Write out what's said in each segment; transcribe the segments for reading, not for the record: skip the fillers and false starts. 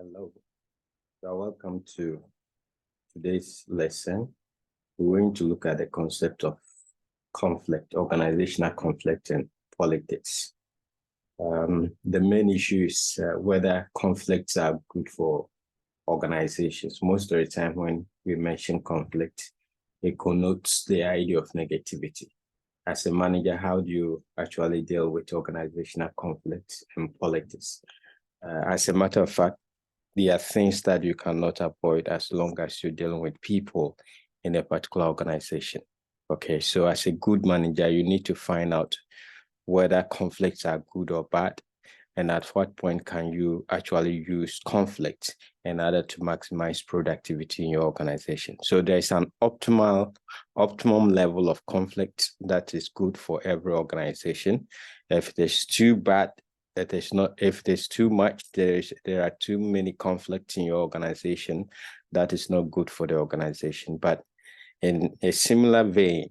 Hello, welcome to today's lesson. We're going to look at the concept of conflict, organizational conflict, and politics. The main issue is whether conflicts are good for organizations. Most of the time when we mention conflict, it connotes the idea of negativity. As a manager, how do you actually deal with organizational conflicts and politics? As a matter of fact, there are things that you cannot avoid as long as you're dealing with people in a particular organization. Okay, so as a good manager, you need to find out whether conflicts are good or bad, and at what point can you actually use conflict in order to maximize productivity in your organization. So there's an optimum level of conflict that is good for every organization. If there's too bad, that is not, if there's too much, there are too many conflicts in your organization, that is not good for the organization. But in a similar vein,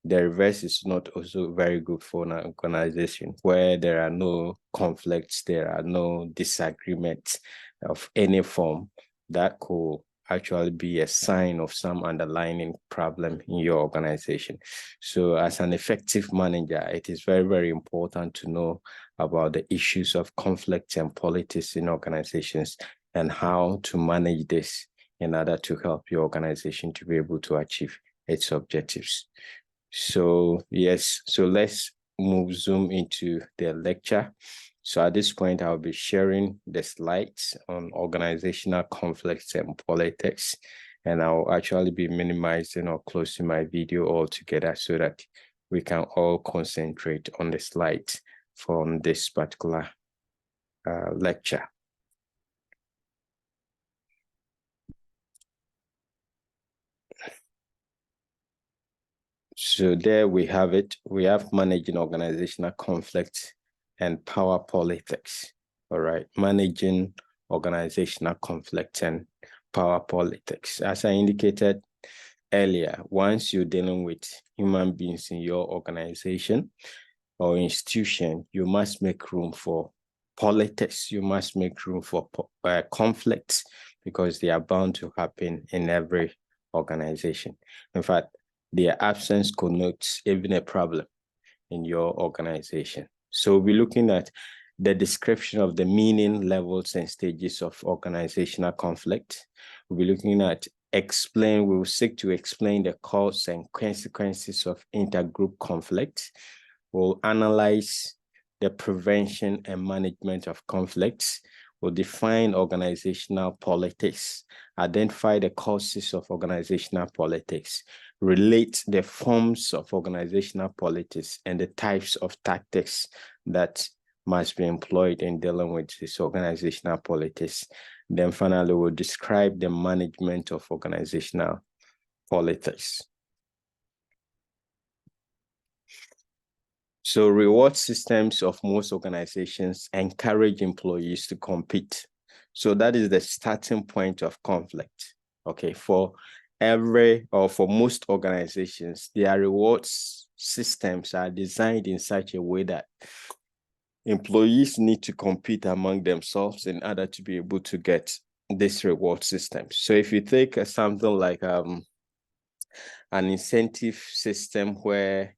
the reverse is not also very good for an organization where there are no conflicts, there are no disagreements of any form that could actually be a sign of some underlying problem in your organization. So as an effective manager, it is very, very important to know about the issues of conflict and politics in organizations and how to manage this in order to help your organization to be able to achieve its objectives. So yes, so let's zoom into the lecture. So at this point, I'll be sharing the slides on organizational conflicts and politics, and I'll actually be minimizing or closing my video altogether so that we can all concentrate on the slides from this particular lecture. So there we have it. We have managing organizational conflict and power politics. All right, managing organizational conflict and power politics. As I indicated earlier, once you're dealing with human beings in your organization or institution, you must make room for politics. You must make room for conflicts because they are bound to happen in every organization. In fact, their absence connotes even a problem in your organization. So we're looking at the description of the meaning, levels, and stages of organizational conflict. We'll be looking at we will seek to explain the cause and consequences of intergroup conflict. We'll analyze the prevention and management of conflicts. We'll define organizational politics, identify the causes of organizational politics, relate the forms of organizational politics and the types of tactics that must be employed in dealing with this organizational politics. Then finally, we'll describe the management of organizational politics. So reward systems of most organizations encourage employees to compete. So that is the starting point of conflict. Okay, for most organizations, their rewards systems are designed in such a way that employees need to compete among themselves in order to be able to get this reward system. So if you take something like an incentive system where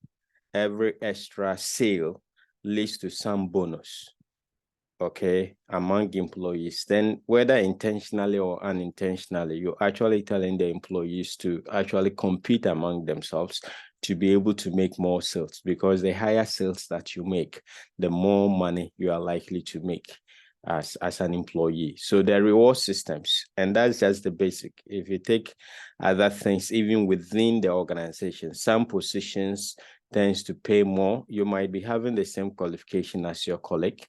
every extra sale leads to some bonus, okay, among employees, then whether intentionally or unintentionally, you're actually telling the employees to actually compete among themselves to be able to make more sales, because the higher sales that you make, the more money you are likely to make as an employee. So the reward systems, and that's just the basic. If you take other things, even within the organization, some positions tends to pay more. You might be having the same qualification as your colleague,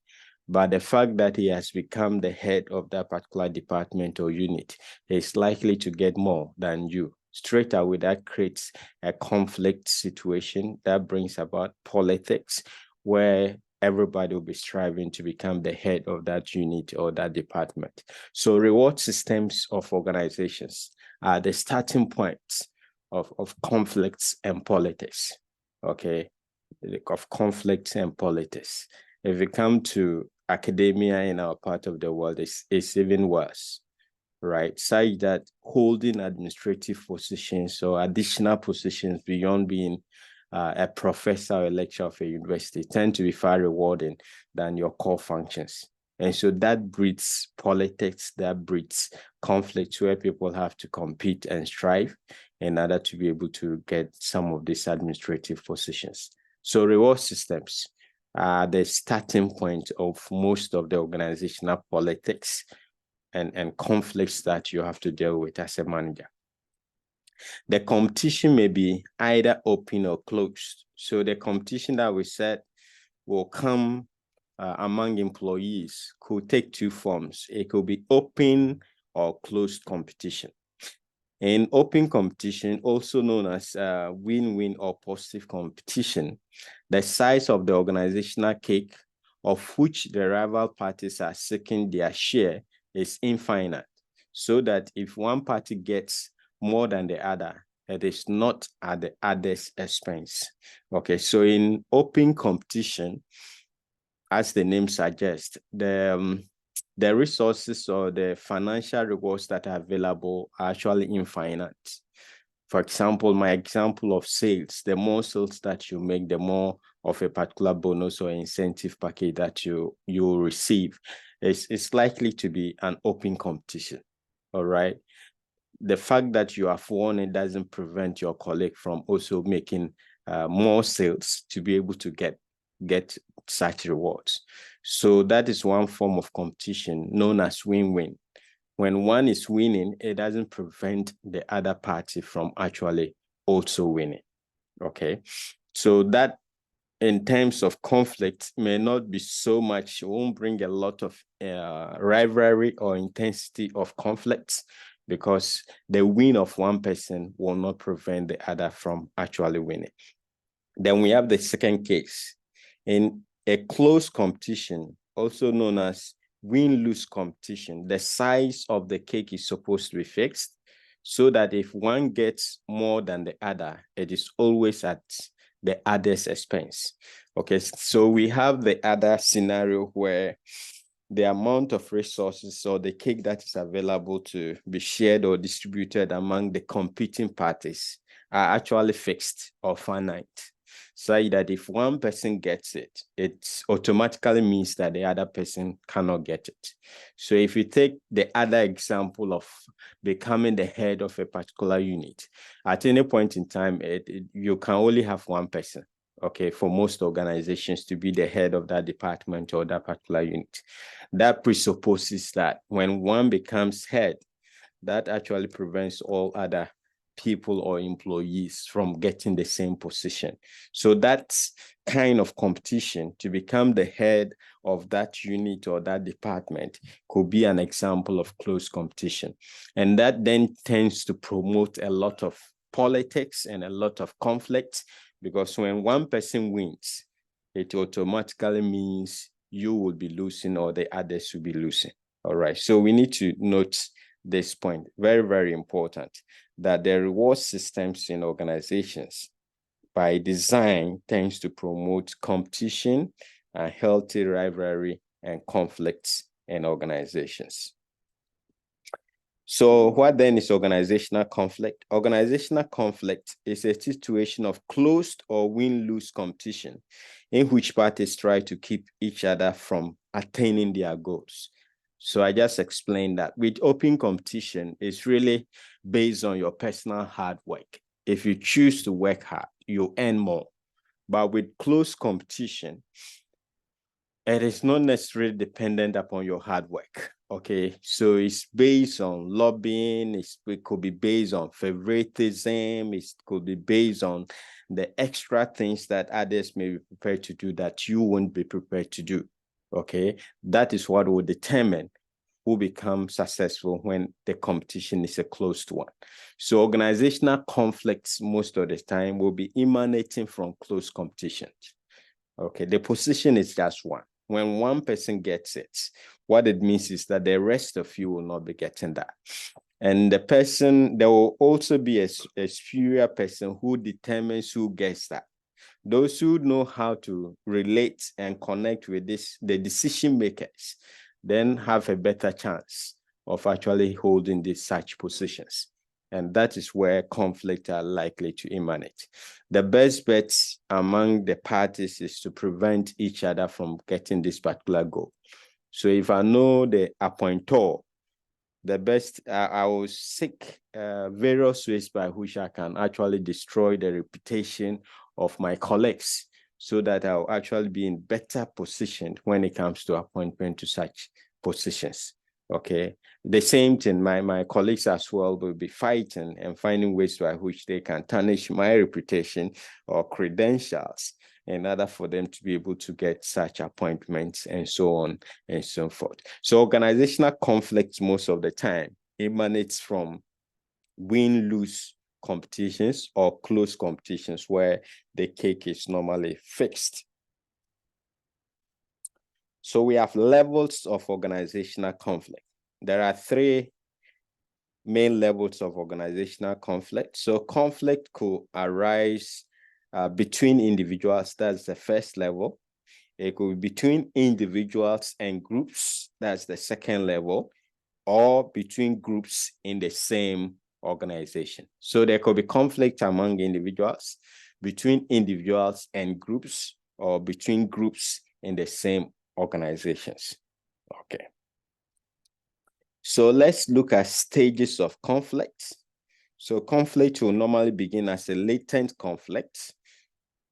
but the fact that he has become the head of that particular department or unit is likely to get more than you. Straight away, that creates a conflict situation that brings about politics, where everybody will be striving to become the head of that unit or that department. So reward systems of organizations are the starting points of conflicts and politics. Okay, of conflicts and politics. If we come to academia in our part of the world is even worse, right? Such that holding administrative positions or additional positions beyond being a professor or a lecturer of a university tend to be far rewarding than your core functions. And so that breeds politics, that breeds conflicts where people have to compete and strive in order to be able to get some of these administrative positions. So reward systems are the starting point of most of the organizational politics and conflicts that you have to deal with as a manager. The competition may be either open or closed. So the competition that we said will come among employees could take two forms. It could be open or closed competition. In open competition, also known as win-win or positive competition, the size of the organizational cake of which the rival parties are seeking their share is infinite, so that if one party gets more than the other, it is not at the other's expense. Okay, so in open competition, as the name suggests, the resources or the financial rewards that are available are actually infinite. For example, my example of sales, the more sales that you make, the more of a particular bonus or incentive package that you receive. It's likely to be an open competition, all right? The fact that you have won, it doesn't prevent your colleague from also making more sales to be able to get such rewards. So that is one form of competition known as win-win. When one is winning, it doesn't prevent the other party from actually also winning. Okay, so that in terms of conflict may not be so much, won't bring a lot of rivalry or intensity of conflicts, because the win of one person will not prevent the other from actually winning. Then we have the second case. In a close competition, also known as win-lose competition, the size of the cake is supposed to be fixed so that if one gets more than the other, it is always at the other's expense. Okay, so we have the other scenario where the amount of resources or the cake that is available to be shared or distributed among the competing parties are actually fixed or finite, so that if one person gets it, it automatically means that the other person cannot get it. So if you take the other example of becoming the head of a particular unit, at any point in time, you can only have one person, okay, for most organizations to be the head of that department or that particular unit. That presupposes that when one becomes head, that actually prevents all other people or employees from getting the same position. So that's kind of competition to become the head of that unit or that department could be an example of close competition. And that then tends to promote a lot of politics and a lot of conflict, because when one person wins, it automatically means you will be losing or the others will be losing. All right. So we need to note this point, very, very important, that the reward systems in organizations by design tends to promote competition and healthy rivalry and conflicts in organizations. So what then is organizational conflict? Organizational conflict is a situation of closed or win-lose competition in which parties try to keep each other from attaining their goals. So I just explained that with open competition, it's really based on your personal hard work. If you choose to work hard, you earn more. But with closed competition, it is not necessarily dependent upon your hard work. Okay, so it's based on lobbying, it could be based on favoritism, it could be based on the extra things that others may be prepared to do that you won't be prepared to do. Okay, that is what will determine who becomes successful when the competition is a closed one. So organizational conflicts most of the time will be emanating from close competition. Okay, the position is just one. When one person gets it, what it means is that the rest of you will not be getting that. And the person, there will also be a superior person who determines who gets that. Those who know how to relate and connect with the decision makers, then have a better chance of actually holding these such positions. And that is where conflict are likely to emanate. The best bets among the parties is to prevent each other from getting this particular goal. So if I know the appointor, the best, I will seek various ways by which I can actually destroy the reputation of my colleagues so that I'll actually be in better position when it comes to appointment to such positions. Okay. The same thing, my colleagues as well will be fighting and finding ways by which they can tarnish my reputation or credentials in order for them to be able to get such appointments and so on and so forth. So organizational conflicts most of the time emanates from win-lose competitions or close competitions where the cake is normally fixed. So we have levels of organizational conflict. There are three main levels of organizational conflict. So conflict could arise between individuals. That's the first level. It could be between individuals and groups. That's the second level. Or between groups in the same organization. So there could be conflict among individuals, between individuals and groups, or between groups in the same organizations. Okay. So let's look at stages of conflict. So conflict will normally begin as a latent conflict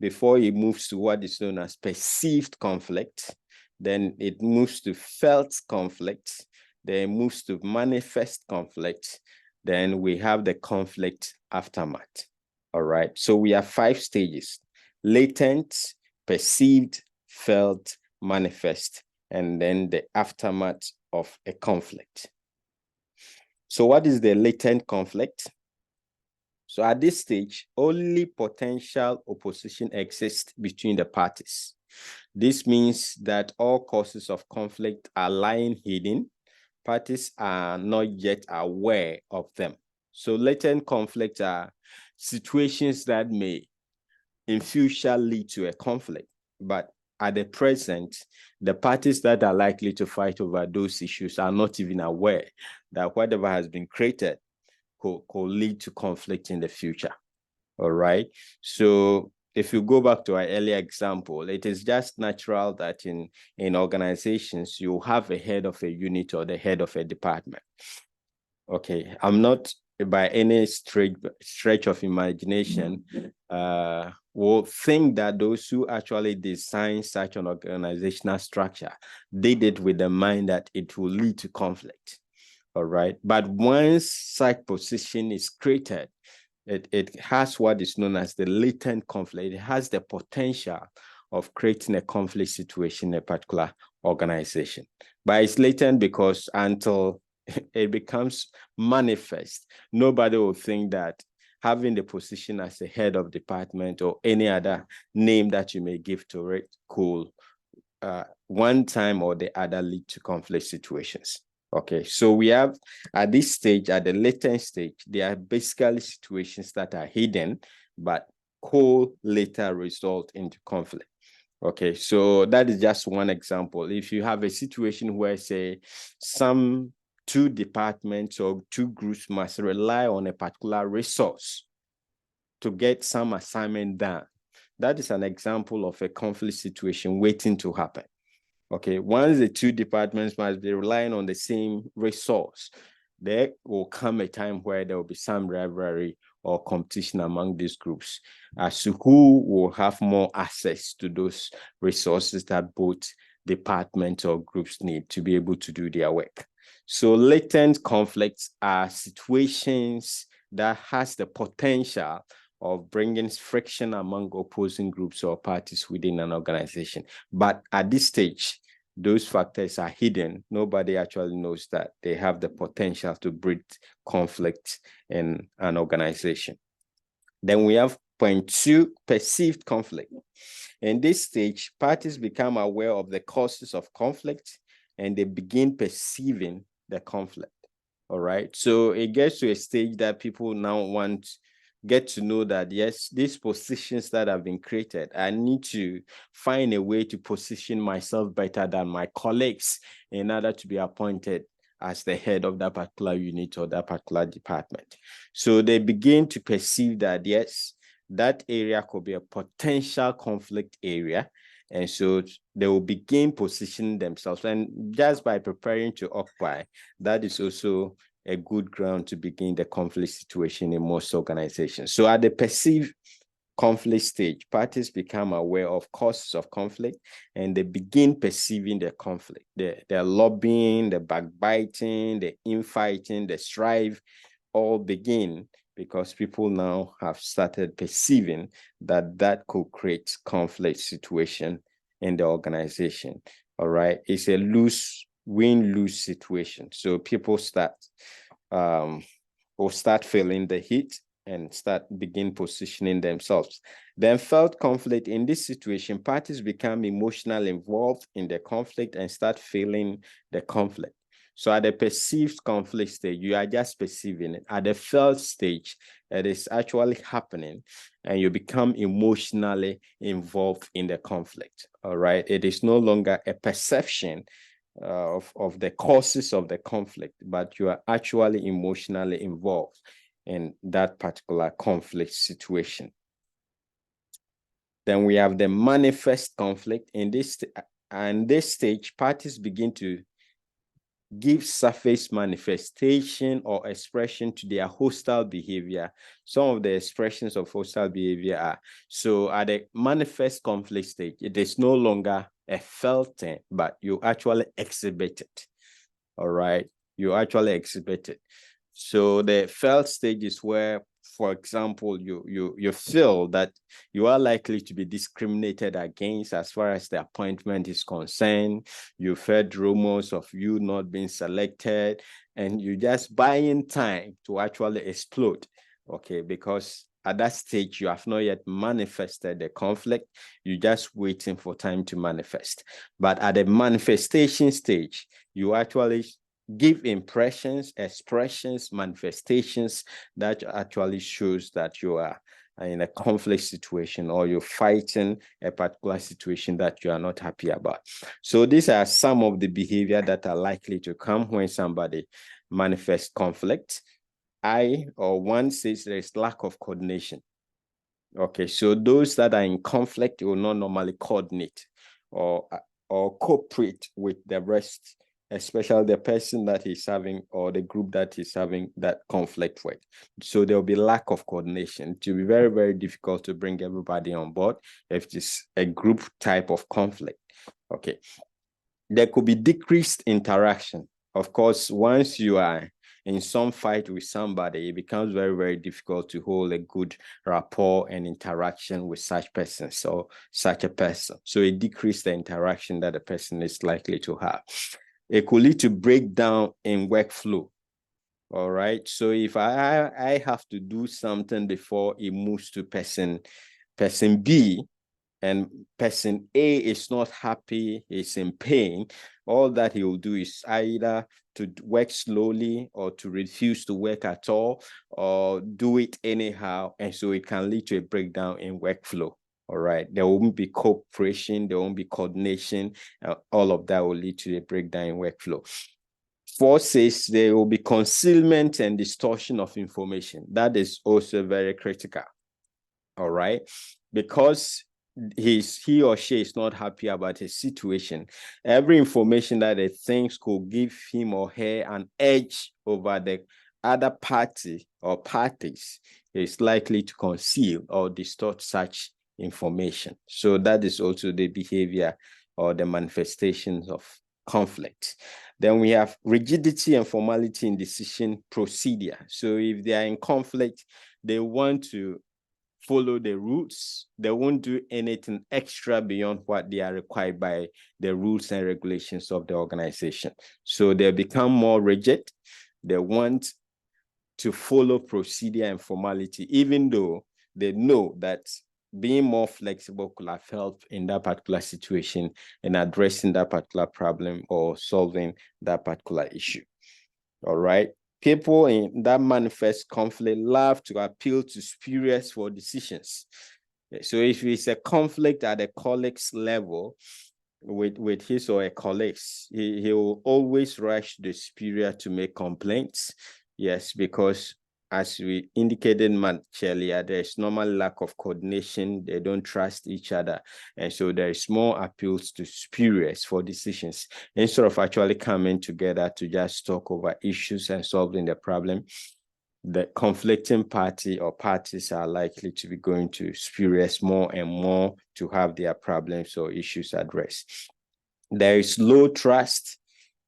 before it moves to what is known as perceived conflict. Then it moves to felt conflict. Then it moves to manifest conflict. Then we have the conflict aftermath. All right. So we have 5 stages: latent, perceived, felt, manifest, and then the aftermath of a conflict. So what is the latent conflict? So at this stage, only potential opposition exists between the parties. This means that all causes of conflict are lying hidden. Parties are not yet aware of them. So latent conflicts are situations that may in future lead to a conflict, but at the present, the parties that are likely to fight over those issues are not even aware that whatever has been created could lead to conflict in the future. All right. So if you go back to our earlier example, it is just natural that in organizations, you have a head of a unit or the head of a department. Okay. I'm not by any stretch of imagination will think that those who actually design such an organizational structure did it with the mind that it will lead to conflict. All right. But once such position is created, it has what is known as the latent conflict. It has the potential of creating a conflict situation in a particular organization. But it's latent because until it becomes manifest, nobody will think that having the position as a head of department or any other name that you may give to it could one time or the other lead to conflict situations. Okay, so we have at this stage, at the latent stage, there are basically situations that are hidden, but could later result into conflict. Okay, so that is just one example. If you have a situation where, say, some 2 departments or 2 groups must rely on a particular resource to get some assignment done, that is an example of a conflict situation waiting to happen. Okay, once the 2 departments must be relying on the same resource, there will come a time where there will be some rivalry or competition among these groups as to who will have more access to those resources that both departments or groups need to be able to do their work. So latent conflicts are situations that has the potential of bringing friction among opposing groups or parties within an organization. But at this stage, those factors are hidden. Nobody actually knows that they have the potential to breed conflict in an organization. Then we have point 2, perceived conflict. In this stage, parties become aware of the causes of conflict and they begin perceiving the conflict. All right. So it gets to a stage that people now want get to know that, yes, these positions that have been created, I need to find a way to position myself better than my colleagues in order to be appointed as the head of that particular unit or that particular department. So they begin to perceive that, yes, that area could be a potential conflict area. And so they will begin positioning themselves. And just by preparing to occupy, that is also a good ground to begin the conflict situation in most organizations. So at the perceived conflict stage, parties become aware of causes of conflict and they begin perceiving the conflict. The lobbying, the backbiting, the infighting, the strife all begin because people now have started perceiving that that could create conflict situation in the organization. All right. It's a win-lose situation. So people will start feeling the heat and begin positioning themselves. Then felt conflict in this situation, parties become emotionally involved in the conflict and start feeling the conflict. So at the perceived conflict stage, you are just perceiving it. At the felt stage, it is actually happening and you become emotionally involved in the conflict. All right. It is no longer a perception of the causes of the conflict, but you are actually emotionally involved in that particular conflict situation. Then we have the manifest conflict. In this stage, parties begin to give surface manifestation or expression to their hostile behavior. Some of the expressions of hostile behavior are, so at the manifest conflict stage, it is no longer a felt thing, but you actually exhibit it. All right, you actually exhibit it. So the felt stage is where, for example, you feel that you are likely to be discriminated against as far as the appointment is concerned. You've heard rumors of you not being selected, and you just buying time to actually explode. Okay, because at that stage, you have not yet manifested the conflict. You're just waiting for time to manifest. But at the manifestation stage, you actually give impressions, expressions, manifestations that actually shows that you are in a conflict situation or you're fighting a particular situation that you are not happy about. So these are some of the behavior that are likely to come when somebody manifests conflict. One says there is lack of coordination. Okay, so those that are in conflict will not normally coordinate or cooperate with the rest, especially the person that is having or the group that is having that conflict with. So there will be lack of coordination. It will be very, very difficult to bring everybody on board if it's a group type of conflict. Okay. There could be decreased interaction. Of course, once you are in some fight with somebody, it becomes very, very difficult to hold a good rapport and interaction with such persons or such a person. So it decreases the interaction that a person is likely to have. It could lead to breakdown in workflow. All right. So if I have to do something before it moves to person B, and person A is not happy, is in pain, all that he will do is either to work slowly or to refuse to work at all or do it anyhow. And so it can lead to a breakdown in workflow. All right. There won't be cooperation, there won't be coordination. All of that will lead to a breakdown in workflow. 4 says there will be concealment and distortion of information. That is also very critical. All right. Because he or she is not happy about his situation, every information that they think could give him or her an edge over the other party or parties is likely to conceal or distort such information. So that is also the behavior or the manifestations of conflict. Then we have rigidity and formality in decision procedure. So if they are in conflict, they want to follow the rules. They won't do anything extra beyond what they are required by the rules and regulations of the organization. So they become more rigid. They want to follow procedure and formality, even though they know that being more flexible could have helped in that particular situation and addressing that particular problem or solving that particular issue. All right. People in that manifest conflict love to appeal to superiors for decisions. So if it's a conflict at a colleague's level with his or her colleagues, he will always rush the superior to make complaints. Yes, because as we indicated much earlier, there's normal lack of coordination. They don't trust each other. And so there is more appeals to superiors for decisions instead of actually coming together to just talk over issues and solving the problem. The conflicting party or parties are likely to be going to superiors more and more to have their problems or issues addressed. There is low trust.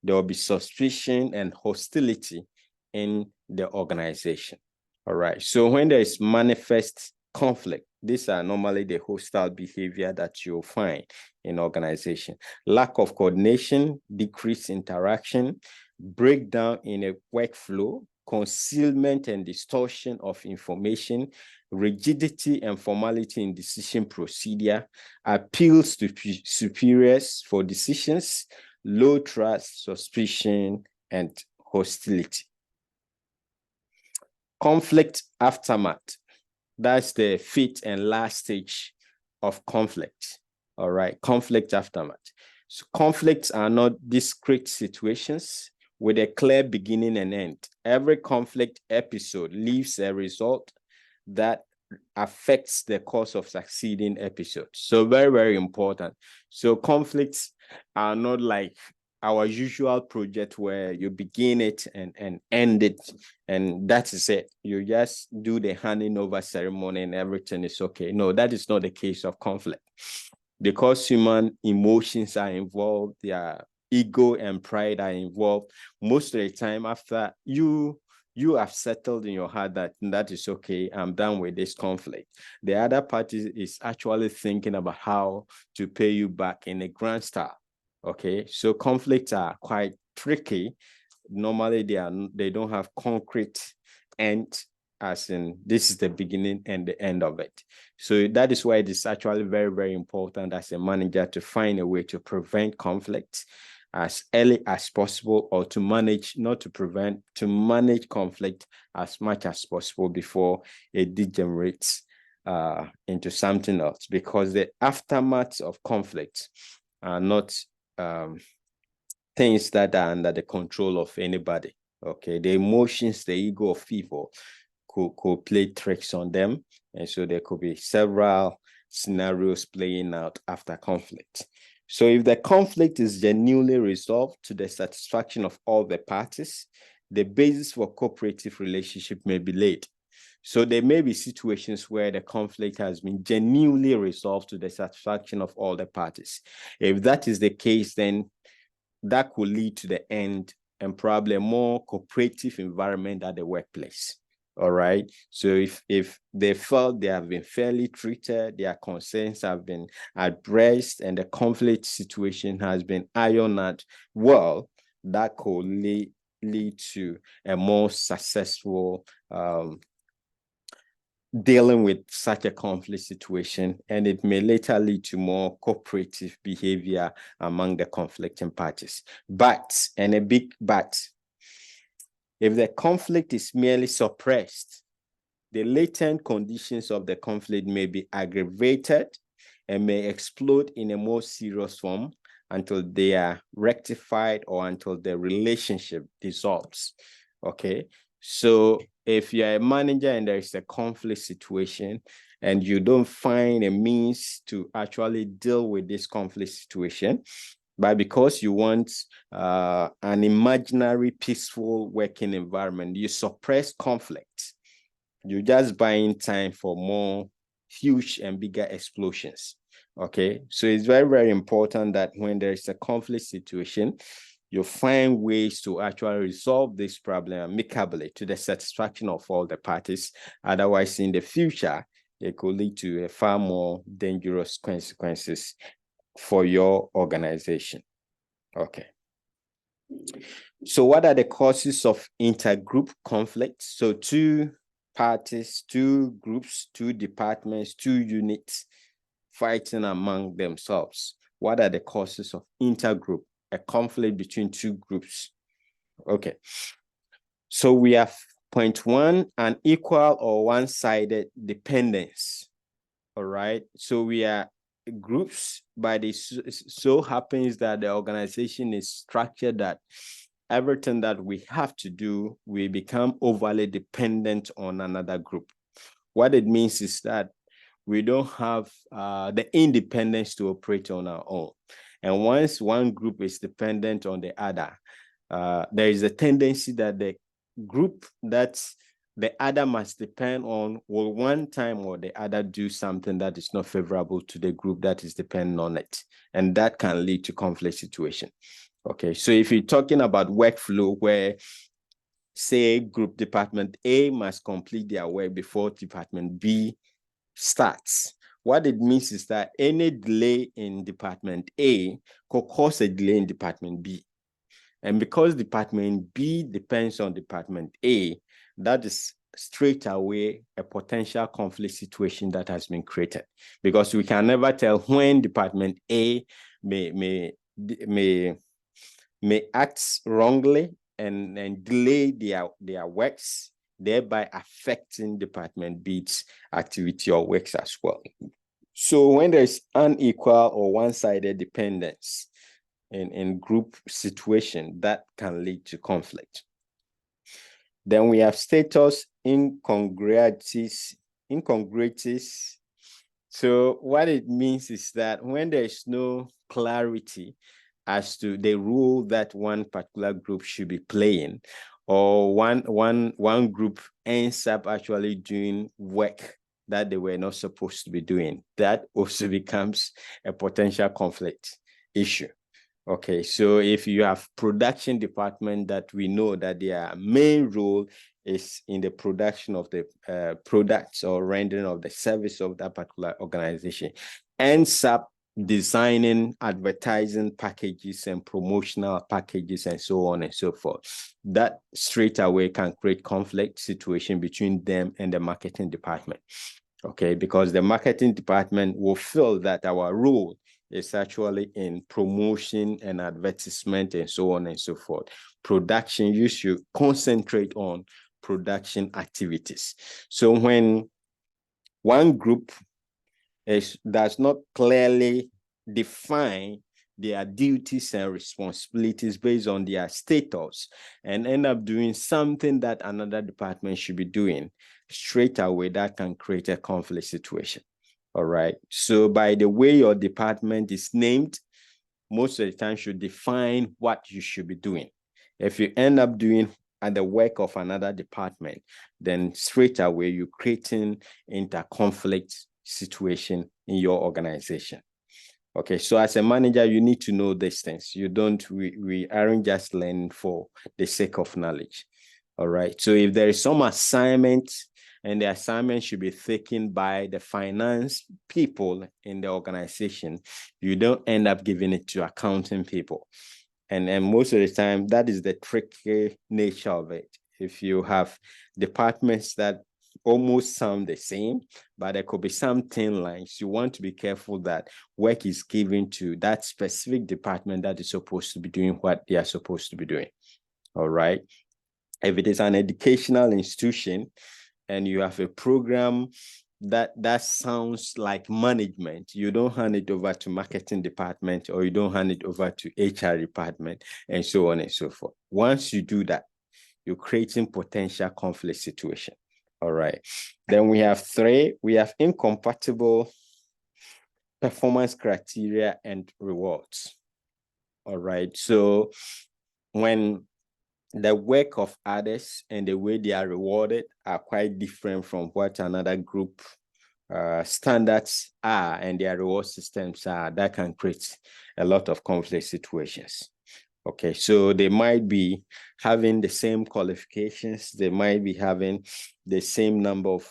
There will be suspicion and hostility in the organization. All right. So when there is manifest conflict, these are normally the hostile behavior that you'll find in organization. Lack of coordination, decreased interaction, breakdown in a workflow, concealment and distortion of information, rigidity and formality in decision procedure, appeals to superiors for decisions, low trust, suspicion, and hostility. Conflict aftermath. That's the fifth and last stage of conflict. All right, conflict aftermath. So conflicts are not discrete situations with a clear beginning and end. Every conflict episode leaves a result that affects the course of succeeding episodes. So very, very important. So conflicts are not like our usual project where you begin it and end it, and that is it. You just do the handing over ceremony and everything is okay. No, that is not the case of conflict. Because human emotions are involved, their ego and pride are involved. Most of the time, after you have settled in your heart that is okay, I'm done with this conflict, the other party is actually thinking about how to pay you back in a grand style. Okay, so conflicts are quite tricky. Normally, they don't have concrete end, as in this is the beginning and the end of it. So that is why it is actually very, very important as a manager to find a way to prevent conflict as early as possible, or to manage, not to prevent, to manage conflict as much as possible before it degenerates into something else, because the aftermath of conflict are not things that are under the control of anybody. Okay, the emotions, the ego of people could play tricks on them, and so there could be several scenarios playing out after conflict. So if the conflict is genuinely resolved to the satisfaction of all the parties, the basis for cooperative relationship may be laid. So there may be situations where the conflict has been genuinely resolved to the satisfaction of all the parties. If that is the case, then that could lead to the end and probably a more cooperative environment at the workplace. All right. So if they felt they have been fairly treated, their concerns have been addressed, and the conflict situation has been ironed out well, that could lead to a more successful dealing with such a conflict situation, and it may later lead to more cooperative behavior among the conflicting parties. But, and a big but, if the conflict is merely suppressed, the latent conditions of the conflict may be aggravated and may explode in a more serious form until they are rectified or until the relationship dissolves. Okay, so if you're a manager and there is a conflict situation and you don't find a means to actually deal with this conflict situation, but because you want an imaginary peaceful working environment, you suppress conflict. You're just buying time for more huge and bigger explosions. Okay, so it's very, very important that when there is a conflict situation, you find ways to actually resolve this problem amicably to the satisfaction of all the parties. Otherwise, in the future, it could lead to a far more dangerous consequences for your organization. Okay. So what are the causes of intergroup conflict? So two parties, two groups, two departments, two units fighting among themselves. What are the causes of intergroup, a conflict between two groups? Okay. So we have point one, an equal or one-sided dependence. All right. So we are groups, but it so happens that the organization is structured that everything that we have to do, we become overly dependent on another group. What it means is that we don't have the independence to operate on our own. And once one group is dependent on the other, there is a tendency that the group that the other must depend on will one time or the other do something that is not favorable to the group that is dependent on it. And that can lead to conflict situation. Okay, so if you're talking about workflow where, say, group department A must complete their work before department B starts, what it means is that any delay in department A could cause a delay in department B. And because department B depends on department A, that is straight away a potential conflict situation that has been created, because we can never tell when department A may act wrongly and delay their works, thereby affecting department B's activity or works as well. So when there's unequal or one-sided dependence in group situation, that can lead to conflict. Then we have status incongruities. So what it means is that when there is no clarity as to the role that one particular group should be playing, or one group ends up actually doing work that they were not supposed to be doing, that also becomes a potential conflict issue. Okay, so if you have production department that we know that their main role is in the production of the products or rendering of the service of that particular organization, ends up designing advertising packages and promotional packages and so on and so forth, that straight away can create conflict situation between them and the marketing department. Okay, because the marketing department will feel that our role is actually in promotion and advertisement and so on and so forth. Production, you should concentrate on production activities. So when one group does not clearly define their duties and responsibilities based on their status and end up doing something that another department should be doing, straight away that can create a conflict situation. All right. So by the way your department is named, most of the time should define what you should be doing. If you end up doing at the work of another department, then straight away you're creating inter-conflict situation in your organization. Okay, so as a manager, you need to know these things. We aren't just learning for the sake of knowledge. All right. So if there is some assignment and the assignment should be taken by the finance people in the organization, you don't end up giving it to accounting people. And most of the time, that is the tricky nature of it. If you have departments that almost sound the same, but there could be some thin lines, you want to be careful that work is given to that specific department that is supposed to be doing what they are supposed to be doing. All right. If it is an educational institution and you have a program that sounds like management, you don't hand it over to marketing department, or you don't hand it over to HR department, and so on and so forth. Once you do that, you're creating potential conflict situation. All right. Then we have incompatible performance criteria and rewards. All right. So when the work of others and the way they are rewarded are quite different from what another group standards are and their reward systems are, that can create a lot of conflict situations. Okay, so they might be having the same qualifications, they might be having the same number of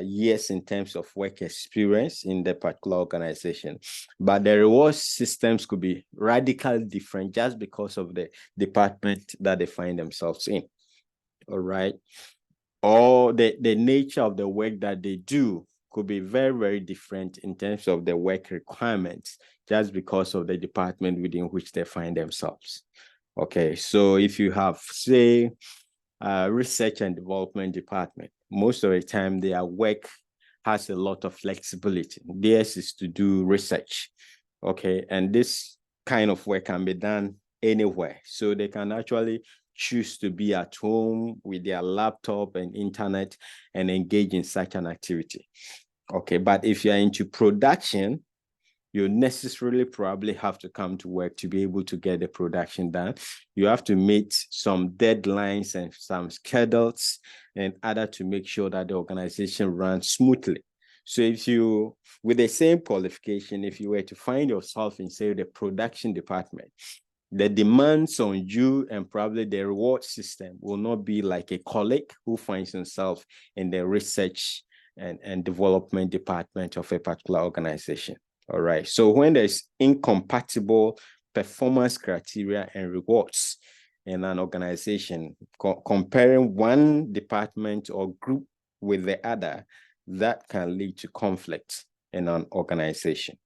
years in terms of work experience in the particular organization, but the reward systems could be radically different just because of the department that they find themselves in. All right, or the nature of the work that they do could be very, very different in terms of the work requirements, just because of the department within which they find themselves. Okay, so if you have, say, research and development department. Most of the time, their work has a lot of flexibility. Theirs is to do research, okay? And this kind of work can be done anywhere. So they can actually choose to be at home with their laptop and internet and engage in such an activity. Okay, but if you're into production, you necessarily probably have to come to work to be able to get the production done. You have to meet some deadlines and some schedules and other to make sure that the organization runs smoothly. So if you, with the same qualification, if you were to find yourself in, say, the production department, the demands on you and probably the reward system will not be like a colleague who finds himself in the research and development department of a particular organization. All right. So when there's incompatible performance criteria and rewards in an organization, comparing one department or group with the other, that can lead to conflict in an organization.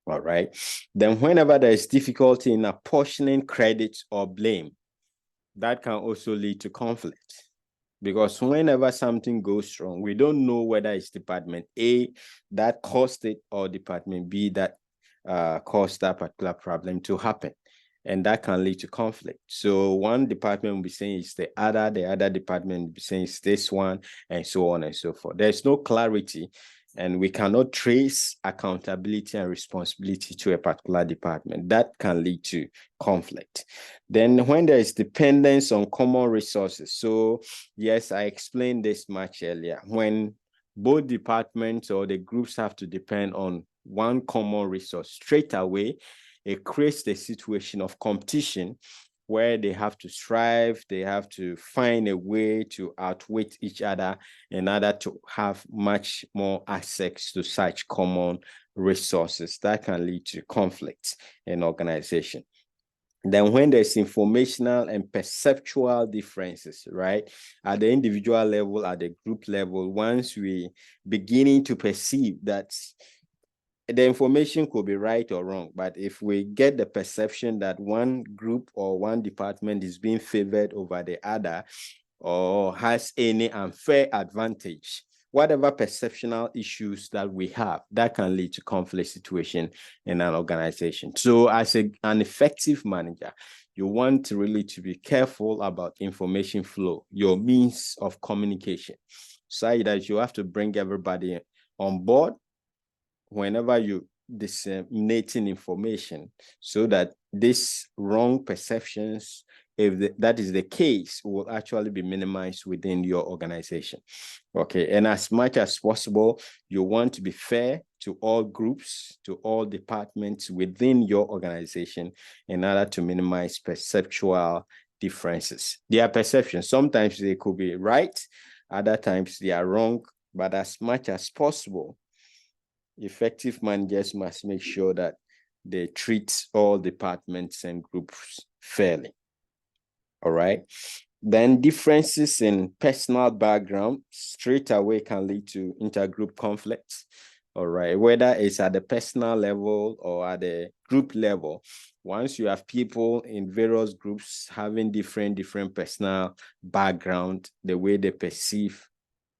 All right. Then whenever there is difficulty in apportioning credit or blame, that can also lead to conflict. Because whenever something goes wrong, we don't know whether it's Department A that caused it or Department B that caused that particular problem to happen. And that can lead to conflict. So one department will be saying it's the other department will be saying it's this one, and so on and so forth. There's no clarity, and we cannot trace accountability and responsibility to a particular department. That can lead to conflict. Then when there is dependence on common resources. So yes, I explained this much earlier. When both departments or the groups have to depend on one common resource straight away, it creates the situation of competition where they have to strive, they have to find a way to outwit each other in order to have much more access to such common resources. That can lead to conflicts in organization. Then when there's informational and perceptual differences, right, at the individual level, at the group level, once we beginning to perceive that the information could be right or wrong, but if we get the perception that one group or one department is being favored over the other or has any unfair advantage, whatever perceptional issues that we have, that can lead to conflict situation in an organization. So as an effective manager, you want really to be careful about information flow, your means of communication, so that you have to bring everybody on board whenever you disseminating information, so that these wrong perceptions, if that is the case, will actually be minimized within your organization. Okay, and as much as possible, you want to be fair to all groups, to all departments within your organization in order to minimize perceptual differences. Their perceptions, sometimes they could be right, other times they are wrong, but as much as possible, effective managers must make sure that they treat all departments and groups fairly. All right. Then differences in personal background straight away can lead to intergroup conflicts. All right. Whether it's at the personal level or at the group level, once you have people in various groups having different personal background, the way they perceive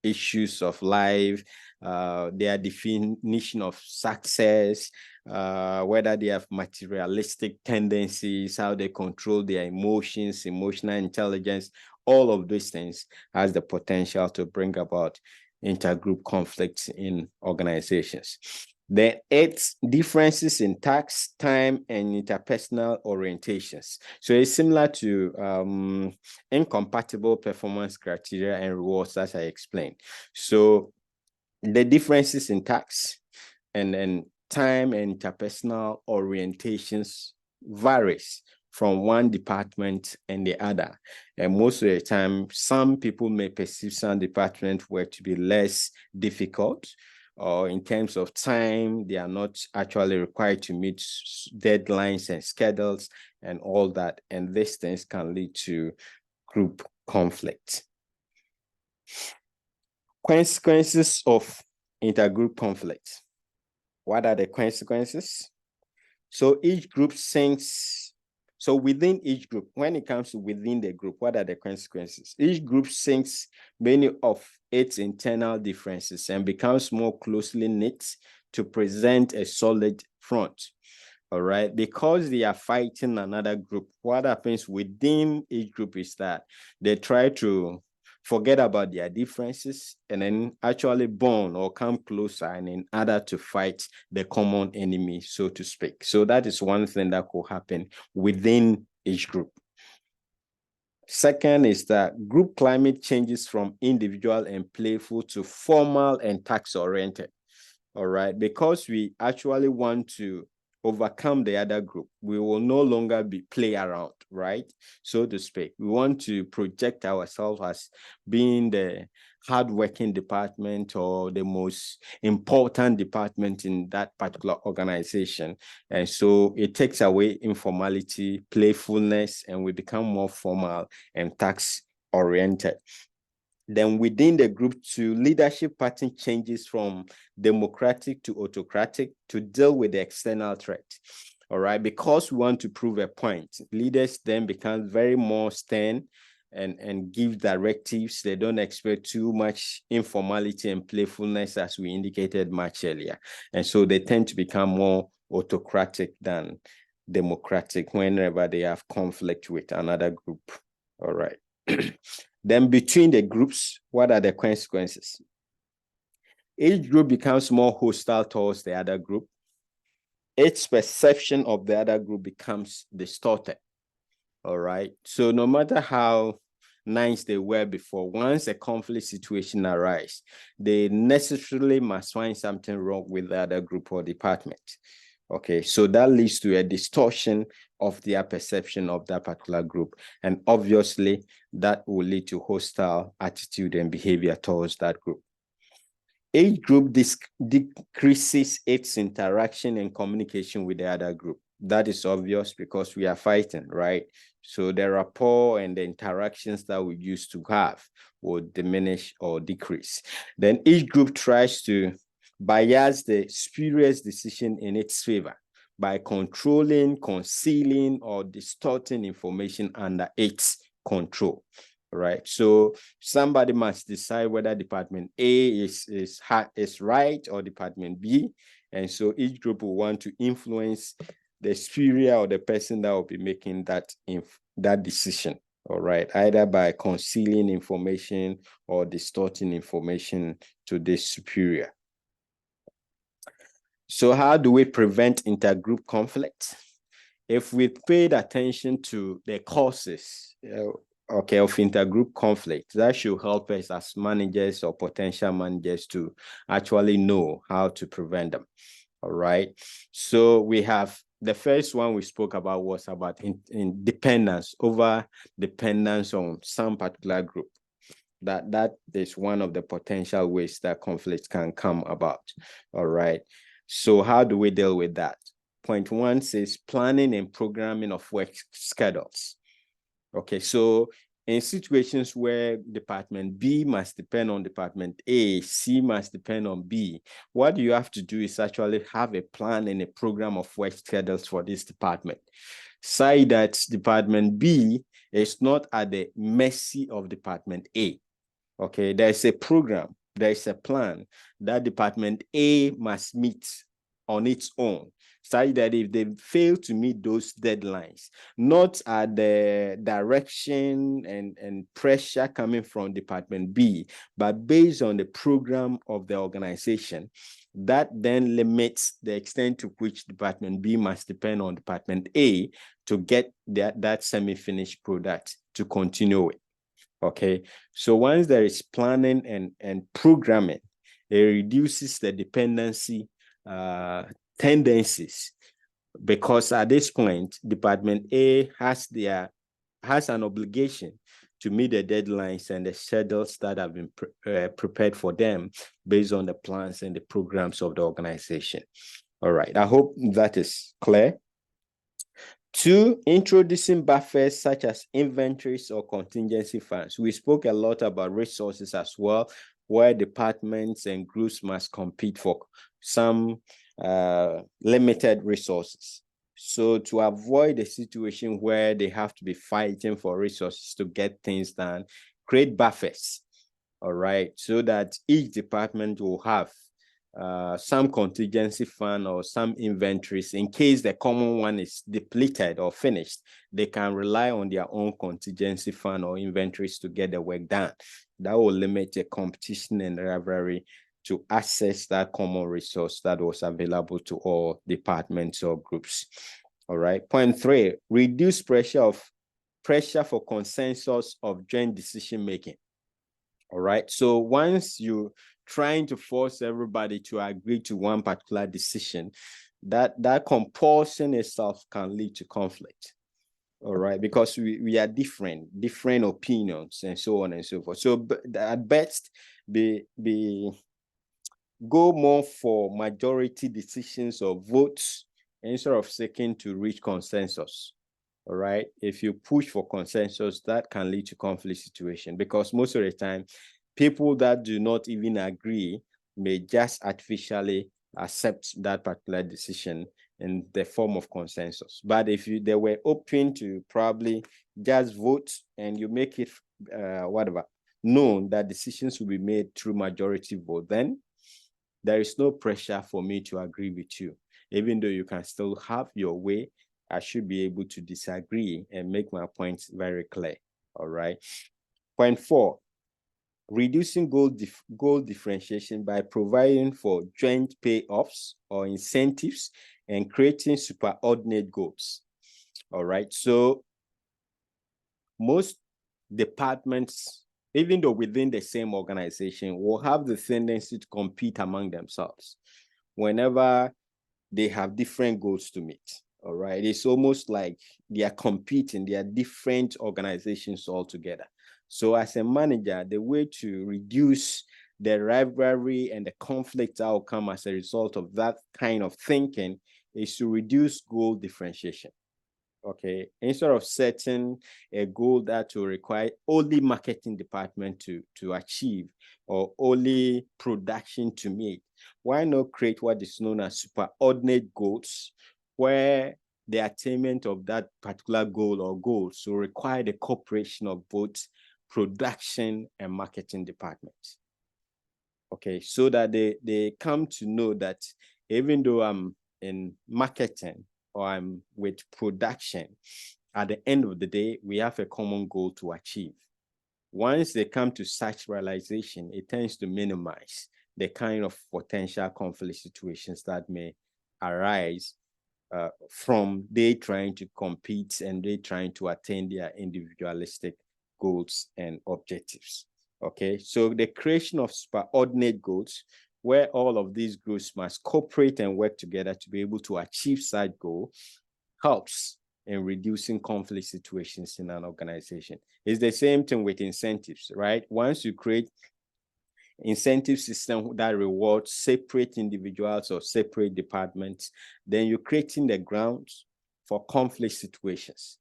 issues of life, their definition of success, whether they have materialistic tendencies, how they control their emotions, emotional intelligence, all of these things has the potential to bring about intergroup conflicts in organizations. Then it's differences in task, time, and interpersonal orientations. So it's similar to incompatible performance criteria and rewards, as I explained. So the differences in task and time and interpersonal orientations varies from one department and the other. And most of the time, some people may perceive some department work to be less difficult, or in terms of time, they are not actually required to meet deadlines and schedules and all that. And these things can lead to group conflict. Consequences of intergroup conflict. What are the consequences? So each group So within each group, when it comes to within the group, what are the consequences? Each group sinks many of its internal differences and becomes more closely knit to present a solid front. All right, because they are fighting another group, what happens within each group is that they try to forget about their differences and then actually bond or come closer and in order to fight the common enemy, so to speak. So that is one thing that could happen within each group. Second is that group climate changes from individual and playful to formal and task-oriented. All right, because we actually want to overcome the other group, we will no longer be play around, right? So to speak, we want to project ourselves as being the hardworking department or the most important department in that particular organization. And so it takes away informality, playfulness, and we become more formal and task-oriented. Then within the group too, leadership pattern changes from democratic to autocratic to deal with the external threat. All right, because we want to prove a point, leaders then become very more stern and give directives. They don't expect too much informality and playfulness, as we indicated much earlier. And so they tend to become more autocratic than democratic whenever they have conflict with another group. All right. Then between the groups, what are the consequences? Each group becomes more hostile towards the other group. Its perception of the other group becomes distorted. All right. So no matter how nice they were before, once a conflict situation arises, they necessarily must find something wrong with the other group or department. Okay, so that leads to a distortion of their perception of that particular group. And obviously, that will lead to hostile attitude and behavior towards that group. Each group decreases its interaction and communication with the other group. That is obvious because we are fighting, right? So the rapport and the interactions that we used to have will diminish or decrease. Then each group tries to bias the spurious decision in its favor by controlling, concealing, or distorting information under its control. Right. So somebody must decide whether Department A is right or Department B. And so each group will want to influence the superior or the person that will be making that decision. All right, either by concealing information or distorting information to the superior. So how do we prevent intergroup conflict? If we paid attention to the causes of intergroup conflict, that should help us as managers or potential managers to actually know how to prevent them. All right. So we have the first one we spoke about was about dependence, over dependence on some particular group. That is one of the potential ways that conflict can come about. All right. So how do we deal with that? Point one says planning and programming of work schedules. Okay, so in situations where Department B must depend on Department A, C must depend on B, what you have to do is actually have a plan and a program of work schedules for this department. Say that Department B is not at the mercy of Department A. Okay, there's a program, there's a plan that Department A must meet on its own, such that if they fail to meet those deadlines, not at the direction and pressure coming from Department B, but based on the program of the organization, that then limits the extent to which Department B must depend on Department A to get that semi-finished product to continue with. Okay, so once there is planning and programming, it reduces the dependency tendencies, because at this point, Department A has an obligation to meet the deadlines and the schedules that have been prepared for them based on the plans and the programs of the organization. All right, I hope that is clear. Two, introducing buffers such as inventories or contingency funds. We spoke a lot about resources as well, where departments and groups must compete for some limited resources. So to avoid a situation where they have to be fighting for resources to get things done, create buffers, all right, so that each department will have some contingency fund or some inventories in case the common one is depleted or finished. They can rely on their own contingency fund or inventories to get the work done. That will limit the competition and rivalry to access that common resource that was available to all departments or groups. All right. Point 3, reduce pressure for consensus of joint decision making. All right. So once you trying to force everybody to agree to one particular decision, that compulsion itself can lead to conflict. All right, because we are different opinions and so on and so forth. So at best, go more for majority decisions or votes instead of seeking to reach consensus. All right. If you push for consensus, that can lead to conflict situation, because most of the time, people that do not even agree may just artificially accept that particular decision in the form of consensus. But if they were open to probably just vote and you make it known that decisions will be made through majority vote, then there is no pressure for me to agree with you. Even though you can still have your way, I should be able to disagree and make my points very clear. All right. Point 4, reducing goal differentiation by providing for joint payoffs or incentives and creating superordinate goals. All right. So most departments, even though within the same organization, will have the tendency to compete among themselves whenever they have different goals to meet. All right. It's almost like they are competing, they are different organizations altogether. So as a manager, the way to reduce the rivalry and the conflict outcome as a result of that kind of thinking is to reduce goal differentiation. Okay, instead of setting a goal that will require only marketing department to achieve or only production to meet, why not create what is known as superordinate goals, where the attainment of that particular goal or goals will require the cooperation of both production and marketing departments. Okay, so that they come to know that even though I'm in marketing or I'm with production, at the end of the day, we have a common goal to achieve. Once they come to such realization, it tends to minimize the kind of potential conflict situations that may arise from they trying to compete and they trying to attain their individualistic goals and objectives. Okay, so the creation of superordinate goals, where all of these groups must cooperate and work together to be able to achieve such goal, helps in reducing conflict situations in an organization. It's the same thing with incentives, right? Once you create incentive system that rewards separate individuals or separate departments, then you're creating the grounds for conflict situations.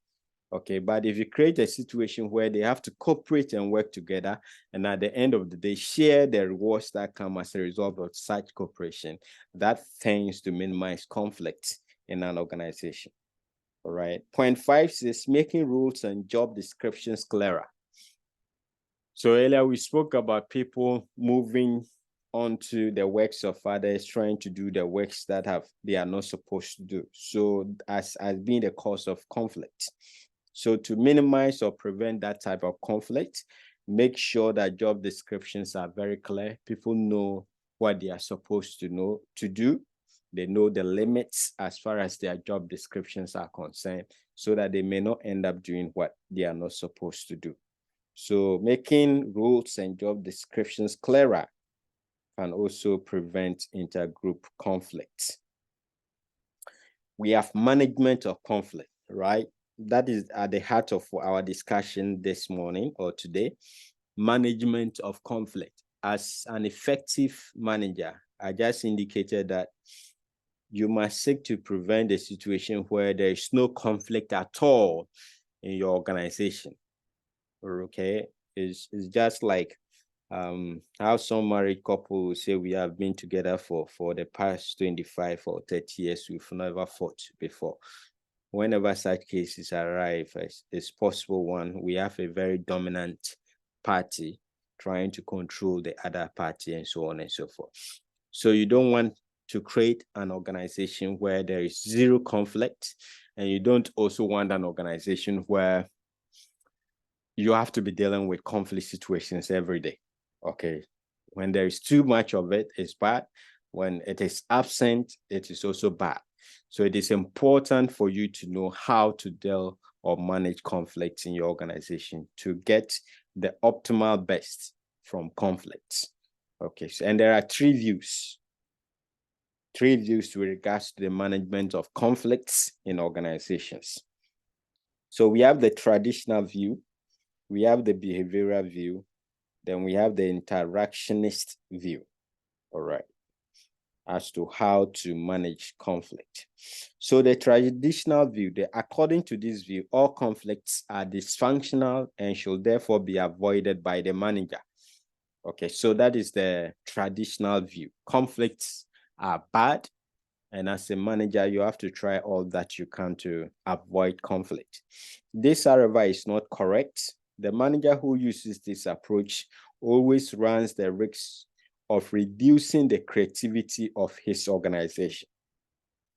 Okay, but if you create a situation where they have to cooperate and work together, and at the end of the day, share the rewards that come as a result of such cooperation, that tends to minimize conflict in an organization. All right. Point 5 is making rules and job descriptions clearer. So earlier we spoke about people moving onto the works of others, trying to do the works that they are not supposed to do. So as being the cause of conflict. So to minimize or prevent that type of conflict, make sure that job descriptions are very clear. People know what they are supposed to know to do. They know the limits as far as their job descriptions are concerned, so that they may not end up doing what they are not supposed to do. So making rules and job descriptions clearer can also prevent intergroup conflicts. We have management of conflict, right? That is at the heart of our discussion this morning or today. Management of conflict. As an effective manager, I just indicated that you must seek to prevent a situation where there is no conflict at all in your organization. Okay, it's just like How some married couple say we have been together for the past 25 or 30 years, we've never fought before. Whenever such cases arrive, it's possible one, we have a very dominant party trying to control the other party and so on and so forth. So you don't want to create an organization where there is zero conflict, and you don't also want an organization where you have to be dealing with conflict situations every day. Okay. When there is too much of it, it's bad. When it is absent, it is also bad. So it is important for you to know how to deal or manage conflicts in your organization to get the optimal best from conflicts. Okay. So, and there are three views with regards to the management of conflicts in organizations. So we have the traditional view, we have the behavioral view, then we have the interactionist view, all right, as to how to manage conflict. So the traditional view, according to this view, all conflicts are dysfunctional and should therefore be avoided by the manager. Okay, so that is the traditional view. Conflicts are bad, and as a manager, you have to try all that you can to avoid conflict. This, however, is not correct. The manager who uses this approach always runs the risk of reducing the creativity of his organization.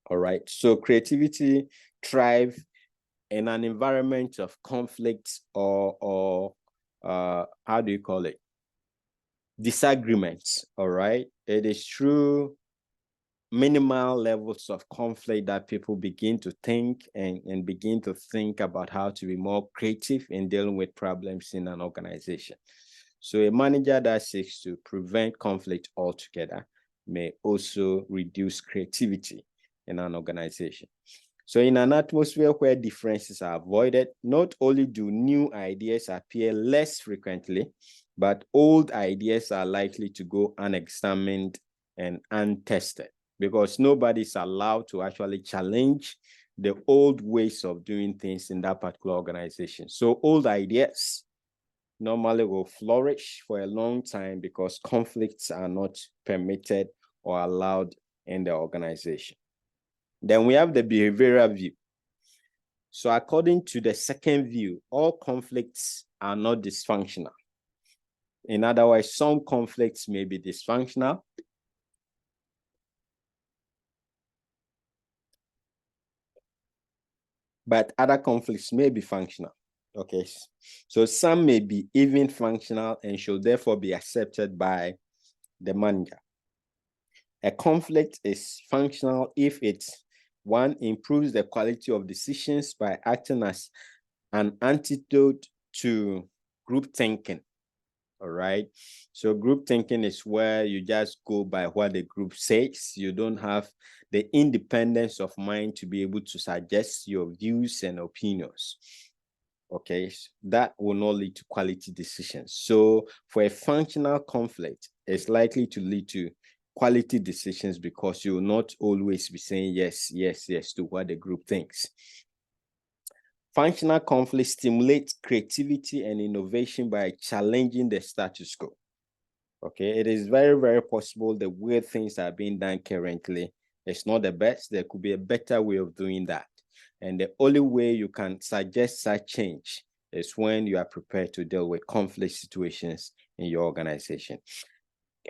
All right. So creativity thrives in an environment of conflict or how do you call it? Disagreements. All right. It is through minimal levels of conflict that people begin to think and begin to think about how to be more creative in dealing with problems in an organization. So a manager that seeks to prevent conflict altogether may also reduce creativity in an organization. So in an atmosphere where differences are avoided, not only do new ideas appear less frequently, but old ideas are likely to go unexamined and untested, because nobody's allowed to actually challenge the old ways of doing things in that particular organization. So old ideas normally will flourish for a long time because conflicts are not permitted or allowed in the organization. Then we have the behavioral view. So according to the second view, all conflicts are not dysfunctional. In other words, some conflicts may be dysfunctional, but other conflicts may be functional. Okay, so some may be even functional and should therefore be accepted by the manager. A conflict is functional if it, one, improves the quality of decisions by acting as an antidote to group thinking. All right. So group thinking is where you just go by what the group says. You don't have the independence of mind to be able to suggest your views and opinions. Okay, that will not lead to quality decisions. So for a functional conflict, it's likely to lead to quality decisions because you will not always be saying yes, yes, yes to what the group thinks. Functional conflict stimulates creativity and innovation by challenging the status quo. Okay, it is very, very possible the way things are being done currently is not the best. There could be a better way of doing that. And the only way you can suggest such change is when you are prepared to deal with conflict situations in your organization.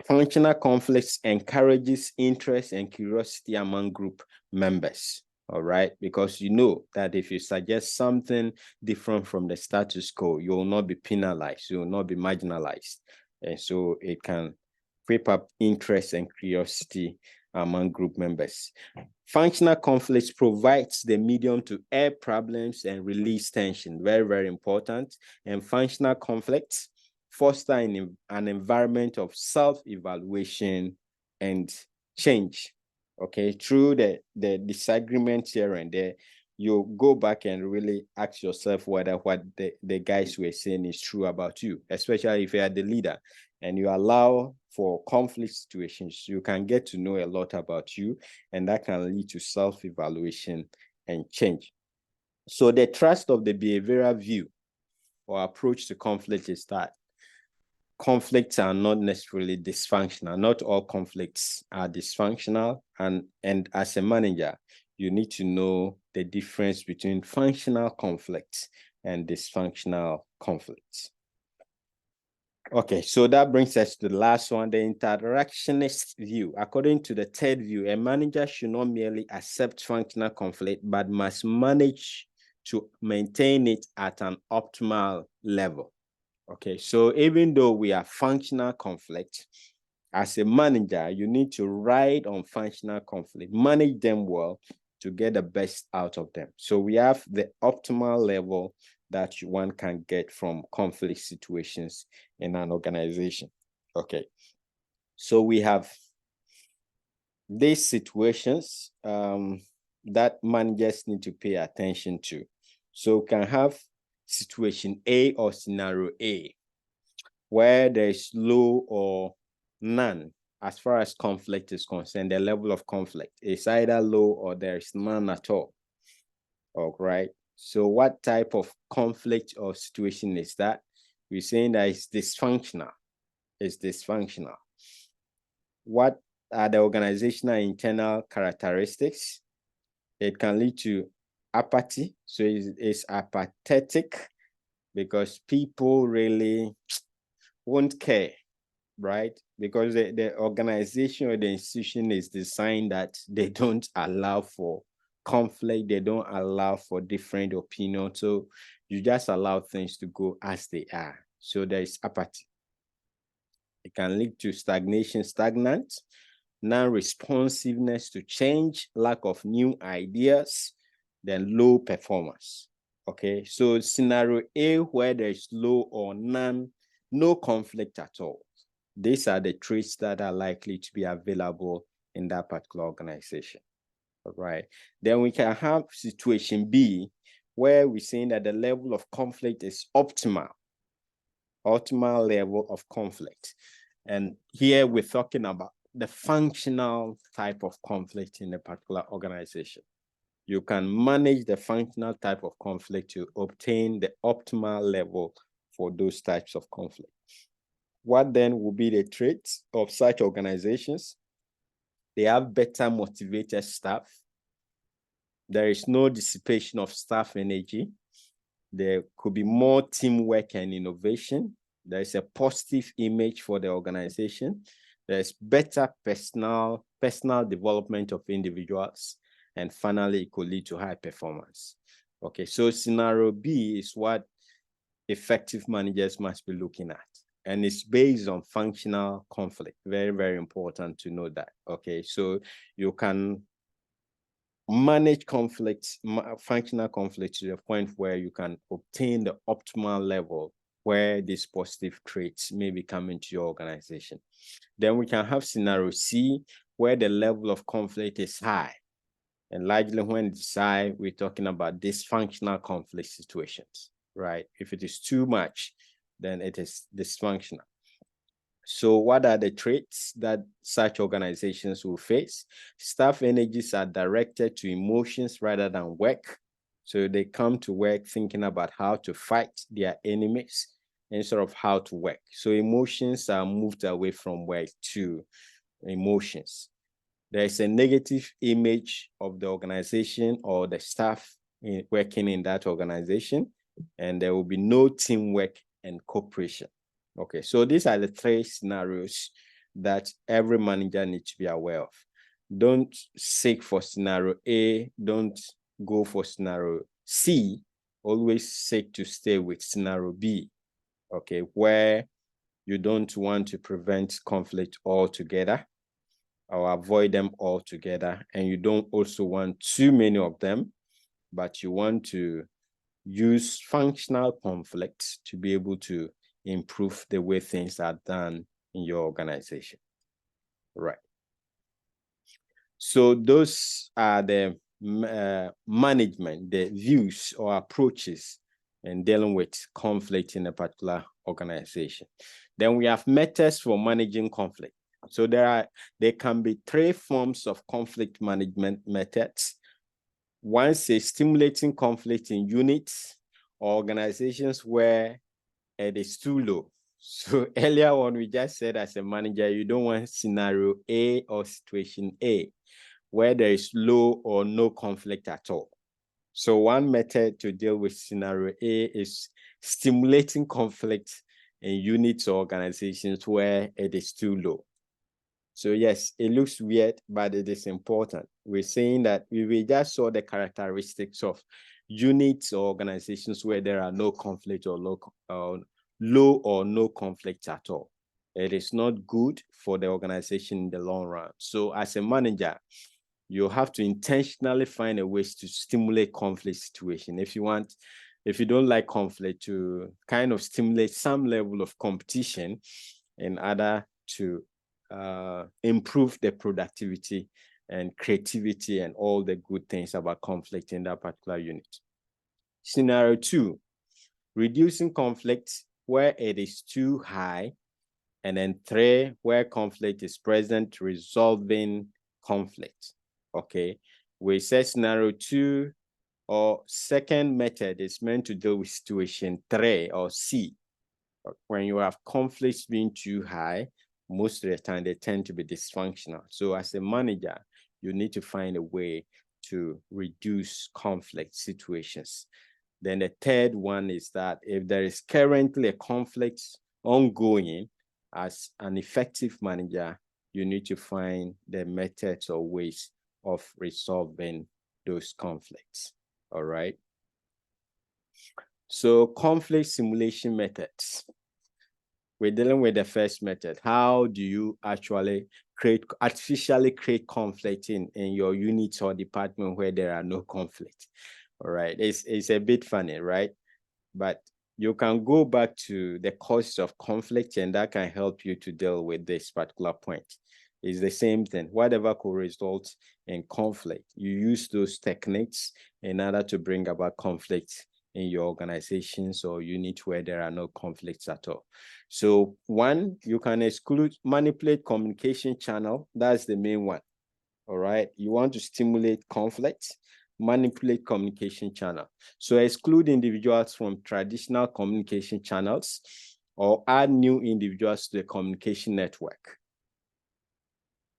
Functional conflicts encourages interest and curiosity among group members. All right, because you know that if you suggest something different from the status quo, you will not be penalized, you will not be marginalized. And so it can creep up interest and curiosity among group members. Functional conflicts provides the medium to air problems and release tension. Very, very important. And functional conflicts foster an environment of self-evaluation and change. Okay, through the disagreements here and there, you go back and really ask yourself whether what the guys were saying is true about you, especially if you are the leader and you allow for conflict situations. You can get to know a lot about you, and that can lead to self-evaluation and change. So the thrust of the behavioral view or approach to conflict is that conflicts are not necessarily dysfunctional. Not all conflicts are dysfunctional. And as a manager, you need to know the difference between functional conflicts and dysfunctional conflicts. Okay, so that brings us to the last one, the interactionist view. According to the third view, a manager should not merely accept functional conflict, but must manage to maintain it at an optimal level. Okay, so even though we are functional conflict, as a manager, you need to ride on functional conflict, manage them well to get the best out of them. So we have the optimal level that one can get from conflict situations in an organization. Okay, so we have these situations that managers need to pay attention to. So we can have situation A or scenario A, where there's low or none as far as conflict is concerned. The level of conflict is either low or there's none at all. All right. So what type of conflict or situation is that? We're saying that it's dysfunctional. It's dysfunctional. What are the organizational internal characteristics? It can lead to apathy. So it's apathetic because people really won't care, right? Because the organization or the institution is designed that they don't allow for conflict, they don't allow for different opinions. So you just allow things to go as they are. So there is apathy. It can lead to stagnation, stagnant, non-responsiveness to change, lack of new ideas, then low performance. Okay, so scenario A, where there is low or none, no conflict at all. These are the traits that are likely to be available in that particular organization. All right. Then we can have situation B, where we're saying that the level of conflict is optimal level of conflict. And here we're talking about the functional type of conflict in a particular organization. You can manage the functional type of conflict to obtain the optimal level for those types of conflict. What then will be the traits of such organizations? They have better motivated staff. There is no dissipation of staff energy. There could be more teamwork and innovation. There is a positive image for the organization. There's better personal development of individuals. And finally, it could lead to high performance. Okay, so scenario B is what effective managers must be looking at. And it's based on functional conflict. Very, very important to know that. Okay, so you can manage conflicts, functional conflicts to the point where you can obtain the optimal level where these positive traits may be coming to your organization. Then we can have scenario C, where the level of conflict is high. And largely when it's high, we're talking about dysfunctional conflict situations, right? If it is too much, then it is dysfunctional. So what are the traits that such organizations will face? Staff energies are directed to emotions rather than work. So they come to work thinking about how to fight their enemies instead of how to work. So emotions are moved away from work to emotions. There is a negative image of the organization or the staff working in that organization, and there will be no teamwork and cooperation. Okay, so these are the three scenarios that every manager needs to be aware of. Don't seek for scenario A, don't go for scenario C, always seek to stay with scenario B, okay, where you don't want to prevent conflict altogether or avoid them altogether, and you don't also want too many of them, but you want to use functional conflicts to be able to improve the way things are done in your organization. Right. So those are the management, the views or approaches in dealing with conflict in a particular organization. Then we have methods for managing conflict. So there can be three forms of conflict management methods. One is stimulating conflict in units or organizations where it is too low. So earlier on, we just said as a manager, you don't want scenario A or situation A where there is low or no conflict at all. So one method to deal with scenario A is stimulating conflict in units or organizations where it is too low. So yes, it looks weird, but it is important. We're saying that we just saw the characteristics of units or organizations where there are no conflict or low or no conflict at all. It is not good for the organization in the long run. So as a manager, you have to intentionally find a ways to stimulate conflict situation. If you don't like conflict, to kind of stimulate some level of competition in order to improve the productivity and creativity and all the good things about conflict in that particular unit. Scenario 2, reducing conflict where it is too high. And then 3, where conflict is present, resolving conflict. Okay, we said scenario 2 or second method is meant to deal with situation 3 or C. When you have conflicts being too high, most of the time they tend to be dysfunctional. So as a manager, you need to find a way to reduce conflict situations. Then the third one is that if there is currently a conflict ongoing, as an effective manager, you need to find the methods or ways of resolving those conflicts. All right. So conflict simulation methods. We're dealing with the first method. How do you actually artificially create conflict in your unit or department where there are no conflict? All right. It's a bit funny, right? But you can go back to the causes of conflict, and that can help you to deal with this particular point. It's the same thing. Whatever could result in conflict, you use those techniques in order to bring about conflict in your organizations or unit where there are no conflicts at all. So 1, you can manipulate communication channel. That's the main one. All right. You want to stimulate conflict, manipulate communication channel. So exclude individuals from traditional communication channels or add new individuals to the communication network.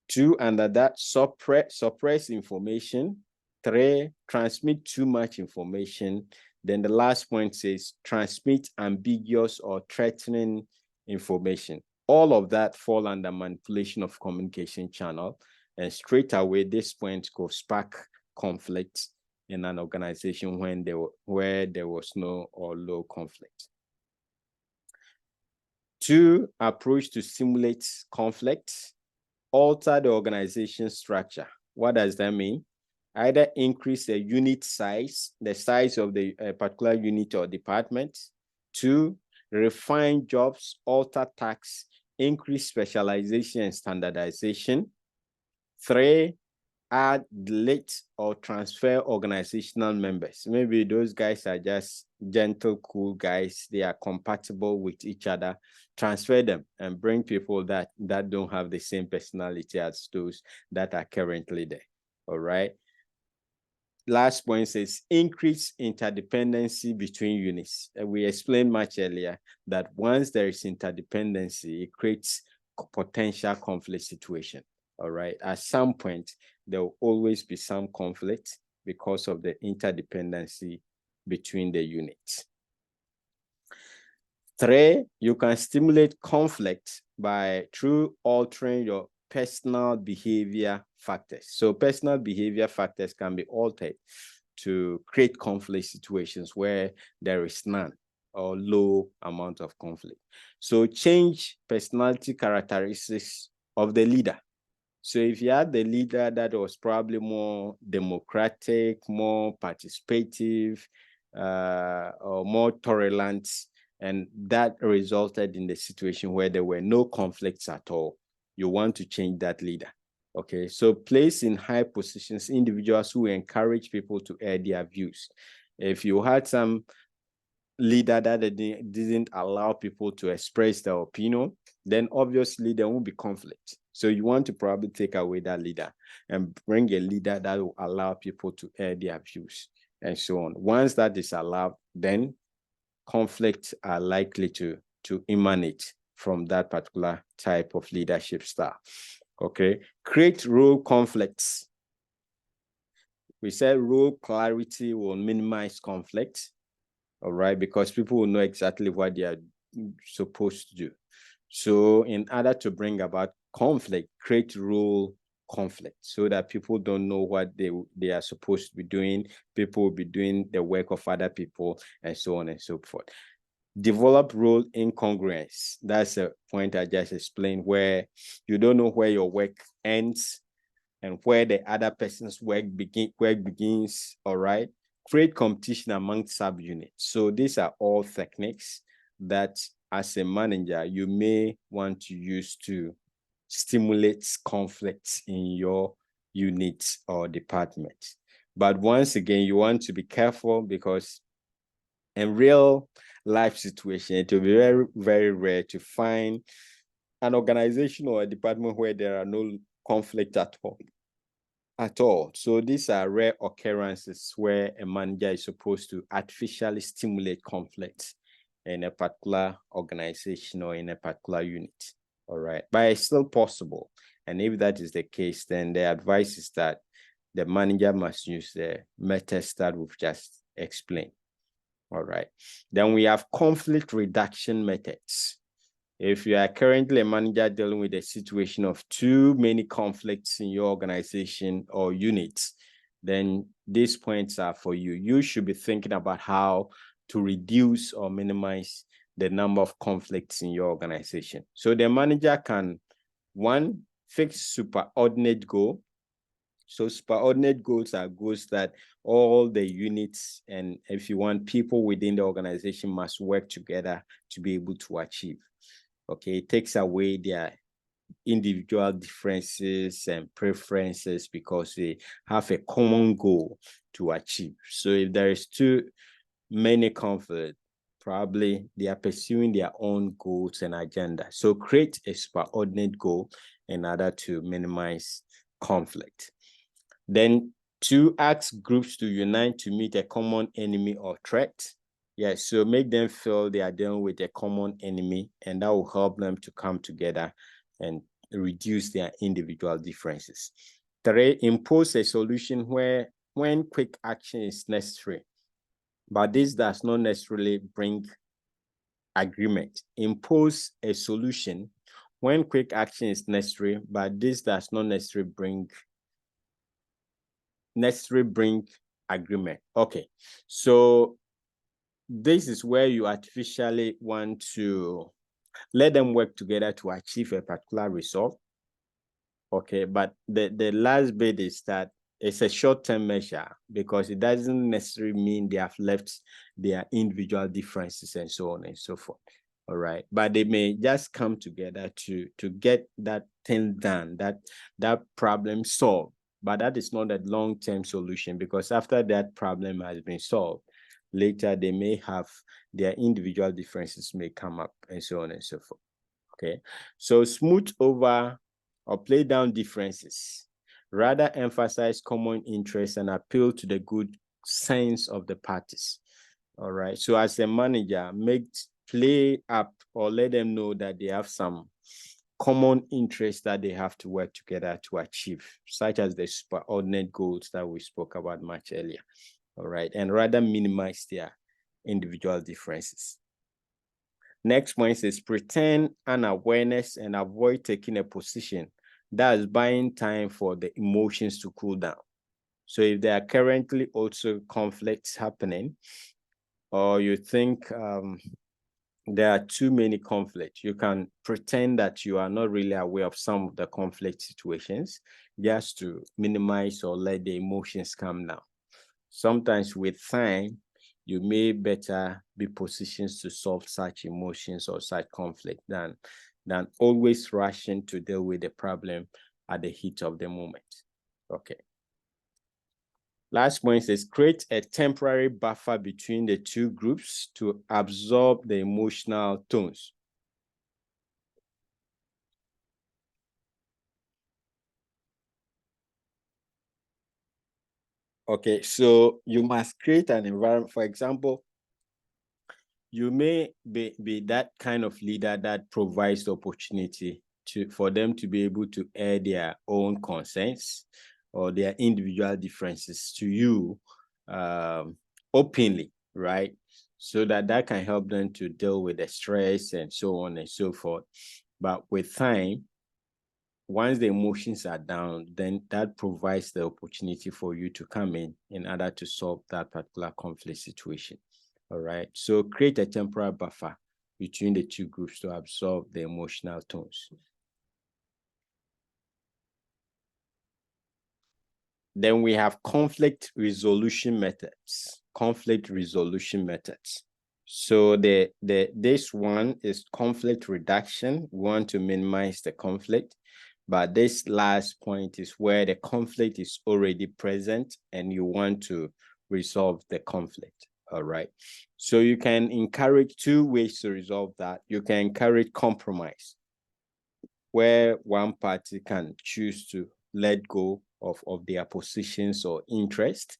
2, under that, suppress information. 3, transmit too much information. Then the last point says transmit ambiguous or threatening information. All of that fall under manipulation of communication channel. And straight away, this point could spark conflict in an organization where there was no or low conflict. 2, approach to simulate conflict. Alter the organization structure. What does that mean? Either increase the unit size, the size of the particular unit or department. 2, refine jobs, alter tasks, increase specialization and standardization. 3, add, delete, or transfer organizational members. Maybe those guys are just gentle, cool guys. They are compatible with each other. Transfer them and bring people that don't have the same personality as those that are currently there. All right. Last point says increase interdependency between units. We explained much earlier that once there is interdependency, it creates potential conflict situation. All right. At some point, there will always be some conflict because of the interdependency between the units. 3, you can stimulate conflict through altering your personal behavior factors. So personal behavior factors can be altered to create conflict situations where there is none or low amount of conflict. So change personality characteristics of the leader. So if you had the leader that was probably more democratic, more participative, or more tolerant, and that resulted in the situation where there were no conflicts at all, you want to change that leader. Okay, so place in high positions individuals who encourage people to air their views. If you had some leader that didn't allow people to express their opinion, then obviously there won't be conflict. So you want to probably take away that leader and bring a leader that will allow people to air their views and so on. Once that is allowed, then conflicts are likely to to emanate from that particular type of leadership style. Okay, create role conflicts. We said role clarity will minimize conflict, all right, because people will know exactly what they are supposed to do. So in order to bring about conflict, create role conflict so that people don't know what they are supposed to be doing. People will be doing the work of other people and so on and so forth. Develop role incongruence. That's a point I just explained, where you don't know where your work ends and where the other person's work begins, all right? Create competition among subunits. So these are all techniques that as a manager, you may want to use to stimulate conflicts in your unit or department. But once again, you want to be careful, because in real life situation, it will be very, very rare to find an organization or a department where there are no conflict at all. So these are rare occurrences where a manager is supposed to artificially stimulate conflict in a particular organization or in a particular unit. All right, but it's still possible. And if that is the case, then the advice is that the manager must use the methods that we've just explained. All right, then we have conflict reduction methods. If you are currently a manager dealing with a situation of too many conflicts in your organization or units, then these points are for you. You should be thinking about how to reduce or minimize the number of conflicts in your organization. So the manager can, one, fix superordinate goal. So superordinate goals are goals that all the units, and if you want, people within the organization must work together to be able to achieve. Okay, it takes away their individual differences and preferences because they have a common goal to achieve. So if there is too many conflicts, probably they are pursuing their own goals and agenda. So create a superordinate goal in order to minimize conflict. Then two, ask groups to unite to meet a common enemy or threat. Yes, so make them feel they are dealing with a common enemy, and that will help them to come together and reduce their individual differences. Three, impose a solution when quick action is necessary, but this does not necessarily bring agreement. Impose a solution when quick action is necessary, but this does not necessarily bring agreement. Okay, so this is where you artificially want to let them work together to achieve a particular result. Okay, but the last bit is that it's a short-term measure, because it doesn't necessarily mean they have left their individual differences and so on and so forth. All right, but they may just come together to get that thing done, that problem solved. But that is not a long-term solution, because after that problem has been solved, later they may have their individual differences may come up and so on and so forth. Okay, so smooth over or play down differences, rather emphasize common interests and appeal to the good sense of the parties. All right, so as a manager, play up or let them know that they have some common interests that they have to work together to achieve, such as the superordinate goals that we spoke about much earlier. All right, and rather minimize their individual differences. Next point is pretend unawareness and avoid taking a position. That is buying time for the emotions to cool down. So if there are currently also conflicts happening, or you think there are too many conflicts, you can pretend that you are not really aware of some of the conflict situations, just to minimize or let the emotions come down. Sometimes with time, you may better be positioned to solve such emotions or such conflict than always rushing to deal with the problem at the heat of the moment. Okay. Last point is create a temporary buffer between the two groups to absorb the emotional tones. Okay, so you must create an environment. For example, you may be that kind of leader that provides the opportunity for them to be able to air their own concerns or their individual differences to you openly, right? So that can help them to deal with the stress and so on and so forth. But with time, once the emotions are down, then that provides the opportunity for you to come in order to solve that particular conflict situation. All right. So create a temporal buffer between the two groups to absorb the emotional tones. Then we have conflict resolution methods. Conflict resolution methods. So this one is conflict reduction. We want to minimize the conflict. But this last point is where the conflict is already present and you want to resolve the conflict. All right. So you can encourage two ways to resolve that. You can encourage compromise, where one party can choose to let go of their positions or interest,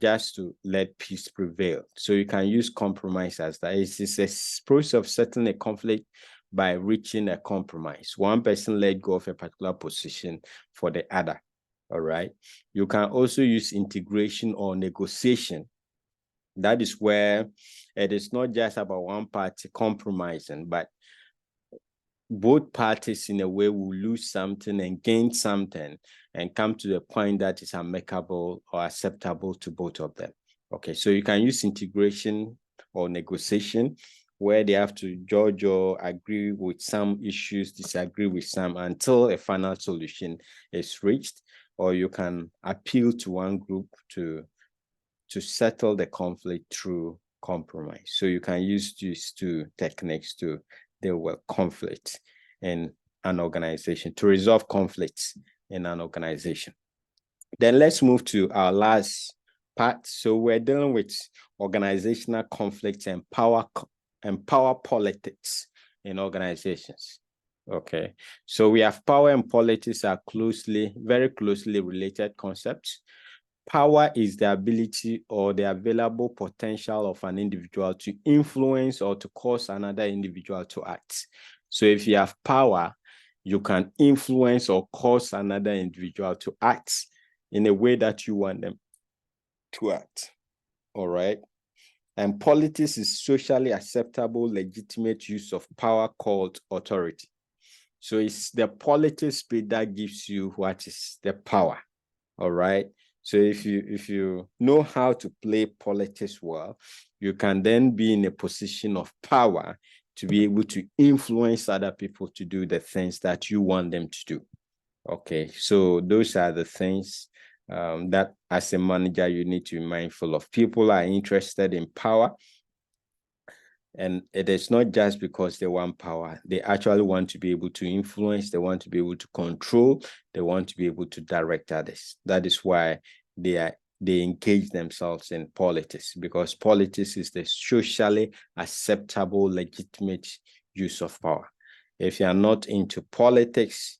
just to let peace prevail. So you can use compromise as that. It's a process of settling a conflict by reaching a compromise. One person let go of a particular position for the other. All right. You can also use integration or negotiation. That is where it is not just about one party compromising, but both parties in a way will lose something and gain something and come to the point that is amicable or acceptable to both of them. Okay, so you can use integration or negotiation where they have to judge or agree with some issues, disagree with some until a final solution is reached, or you can appeal to one group to settle the conflict through compromise. So you can use these two techniques to deal with conflict in an organization, to resolve conflicts in an organization. Then let's move to our last part. So we're dealing with organizational conflicts and power politics in organizations. Okay, so we have power and politics are very closely related concepts. Power is the ability or the available potential of an individual to influence or to cause another individual to act. So if you have power, you can influence or cause another individual to act in a way that you want them to act. All right. And politics is socially acceptable, legitimate use of power called authority. So it's the politics bit that gives you what is the power. All right. So if you know how to play politics well, you can then be in a position of power to be able to influence other people to do the things that you want them to do. Okay, so those are the things that as a manager you need to be mindful of. People are interested in power, and it is not just because they want power. They actually want to be able to influence, they want to be able to control, they want to be able to direct others. That is why they engage themselves in politics, because politics is the socially acceptable, legitimate use of power. If you are not into politics,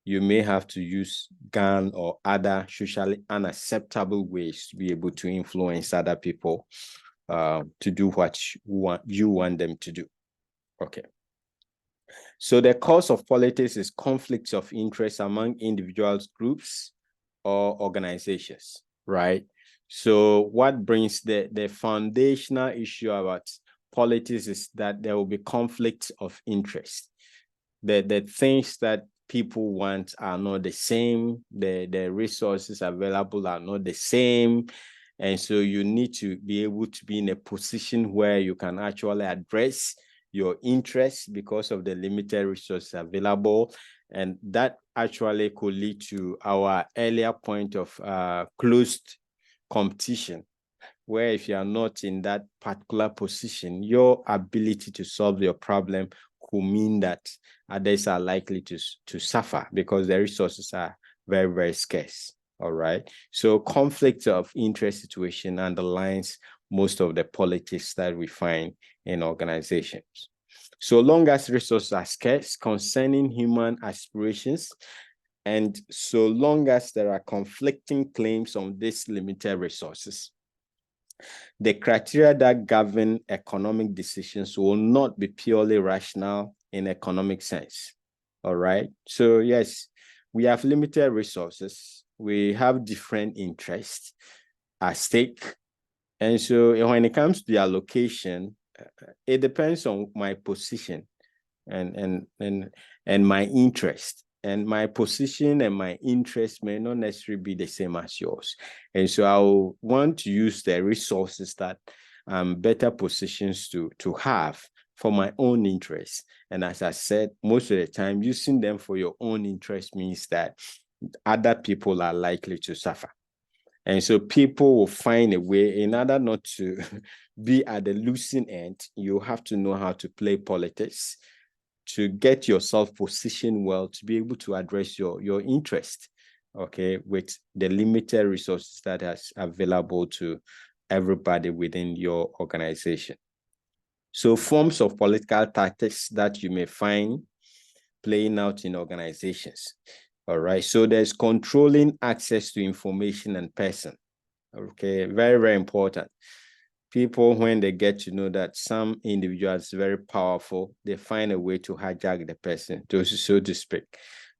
you may have to use gun or other socially unacceptable ways to be able to influence other people to do what you want them to do. Okay. So the cause of politics is conflicts of interest among individuals, groups, or organizations, right? So what brings the foundational issue about politics is that there will be conflicts of interest. The things that people want are not the same. The resources available are not the same. And so you need to be able to be in a position where you can actually address your interests because of the limited resources available. And that actually could lead to our earlier point of closed competition, where if you are not in that particular position, your ability to solve your problem could mean that others are likely to suffer because the resources are very, very scarce. All right. So conflict of interest situation underlines most of the politics that we find in organizations. So long as resources are scarce concerning human aspirations, and so long as there are conflicting claims on these limited resources, The criteria that govern economic decisions will not be purely rational in economic sense. All right. So yes, we have limited resources. We have different interests at stake. And so when it comes to the allocation, it depends on my position and my interest. And my position and my interest may not necessarily be the same as yours. And so I'll want to use the resources that I'm better positions to have for my own interest. And as I said, most of the time, using them for your own interest means that other people are likely to suffer. And so people will find a way in order not to be at the losing end. You have to know how to play politics to get yourself positioned well to be able to address your interest, okay, with the limited resources that is available to everybody within your organization. So forms of political tactics that you may find playing out in organizations. All right, so there's controlling access to information and person. Okay, very, very important. People, when they get to know that some individual is very powerful, they find a way to hijack the person, so to speak.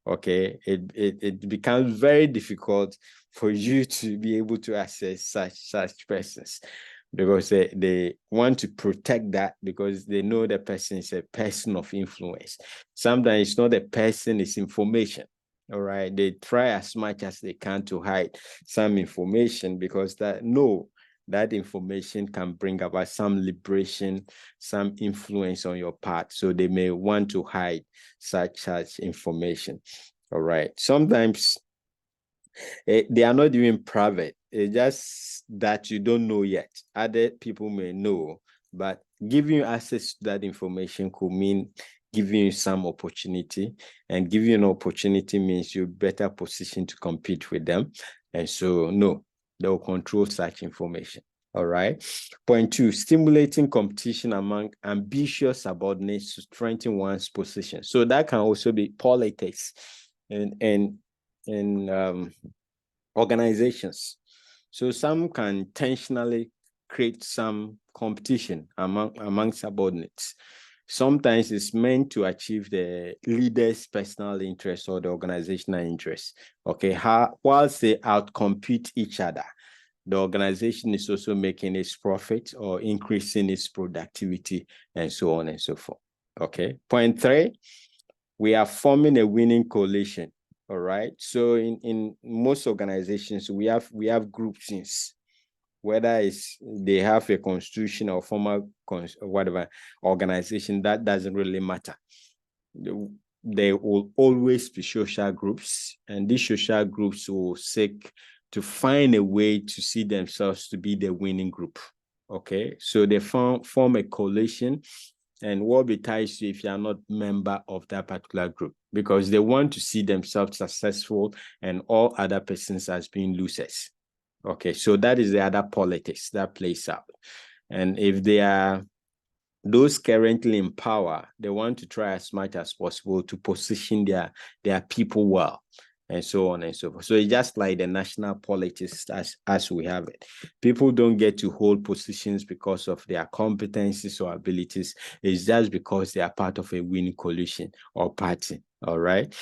Okay, it becomes very difficult for you to be able to access such persons because they want to protect that because they know the person is a person of influence. Sometimes it's not a person, it's information. All right, they try as much as they can to hide some information because that information can bring about some liberation, some influence on your part. So they may want to hide such information. All right. Sometimes they are not even private. It's just that you don't know yet. Other people may know, but giving you access to that information could mean giving you some opportunity, and giving you an opportunity means you're better positioned to compete with them. And so, no, they will control such information. All right. Point 2, stimulating competition among ambitious subordinates to strengthen one's position. So that can also be politics and organizations. So some can intentionally create some competition among subordinates. Sometimes it's meant to achieve the leader's personal interest or the organizational interest. Okay, whilst they outcompete each other, the organization is also making its profit or increasing its productivity and so on and so forth. Okay, point 3, we are forming a winning coalition. All right, so in most organizations, we have groupings, whether it's they have a constitution or formal whatever organization, that doesn't really matter. There will always be social groups, and these social groups will seek to find a way to see themselves to be the winning group. Okay, so they form a coalition, and what be ties you if you are not member of that particular group, because they want to see themselves successful and all other persons as being losers. Okay, so that is the other politics that plays out. And if they are those currently in power, they want to try as much as possible to position their people well, and so on and so forth. So it's just like the national politics as we have it. People don't get to hold positions because of their competencies or abilities. It's just because they are part of a winning coalition or party. All right.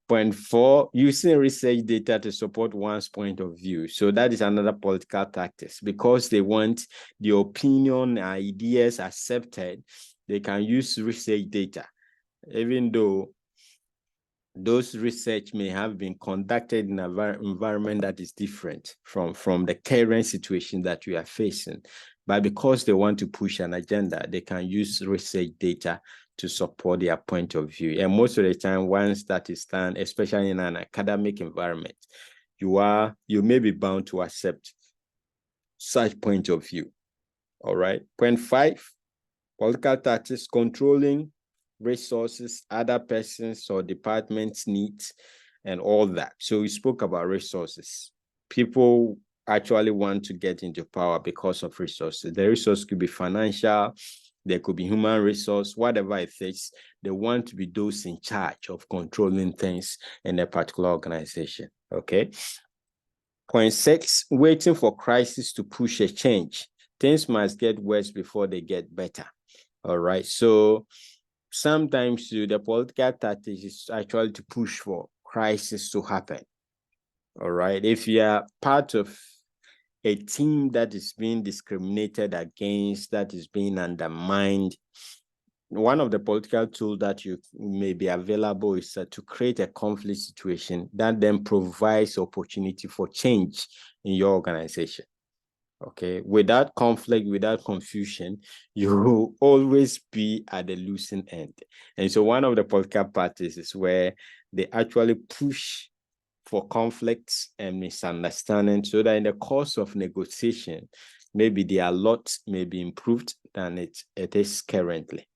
Point 4, using research data to support one's point of view. So that is another political tactics, because they want the opinion, ideas accepted. They can use research data, even though those research may have been conducted in an environment that is different from the current situation that we are facing. But because they want to push an agenda, they can use research data to support their point of view. And most of the time, once that is done, especially in an academic environment, you may be bound to accept such point of view. All right. Point 5, political tactics, controlling resources, other persons or departments' needs, and all that. So we spoke about resources. People actually want to get into power because of resources. The resource could be financial, there could be human resource, whatever it is. They want to be those in charge of controlling things in a particular organization. Okay. Point 6, waiting for crisis to push a change. things must get worse before they get better. All right. So sometimes the political tactics is actually to push for crisis to happen. All right. If you are part of a team that is being discriminated against, that is being undermined, one of the political tools that you may be available is to create a conflict situation that then provides opportunity for change in your organization. Okay, without conflict, without confusion, you will always be at the losing end. And so one of the political parties is where they actually push for conflicts and misunderstanding so that in the course of negotiation, maybe their lot may be improved than it is currently.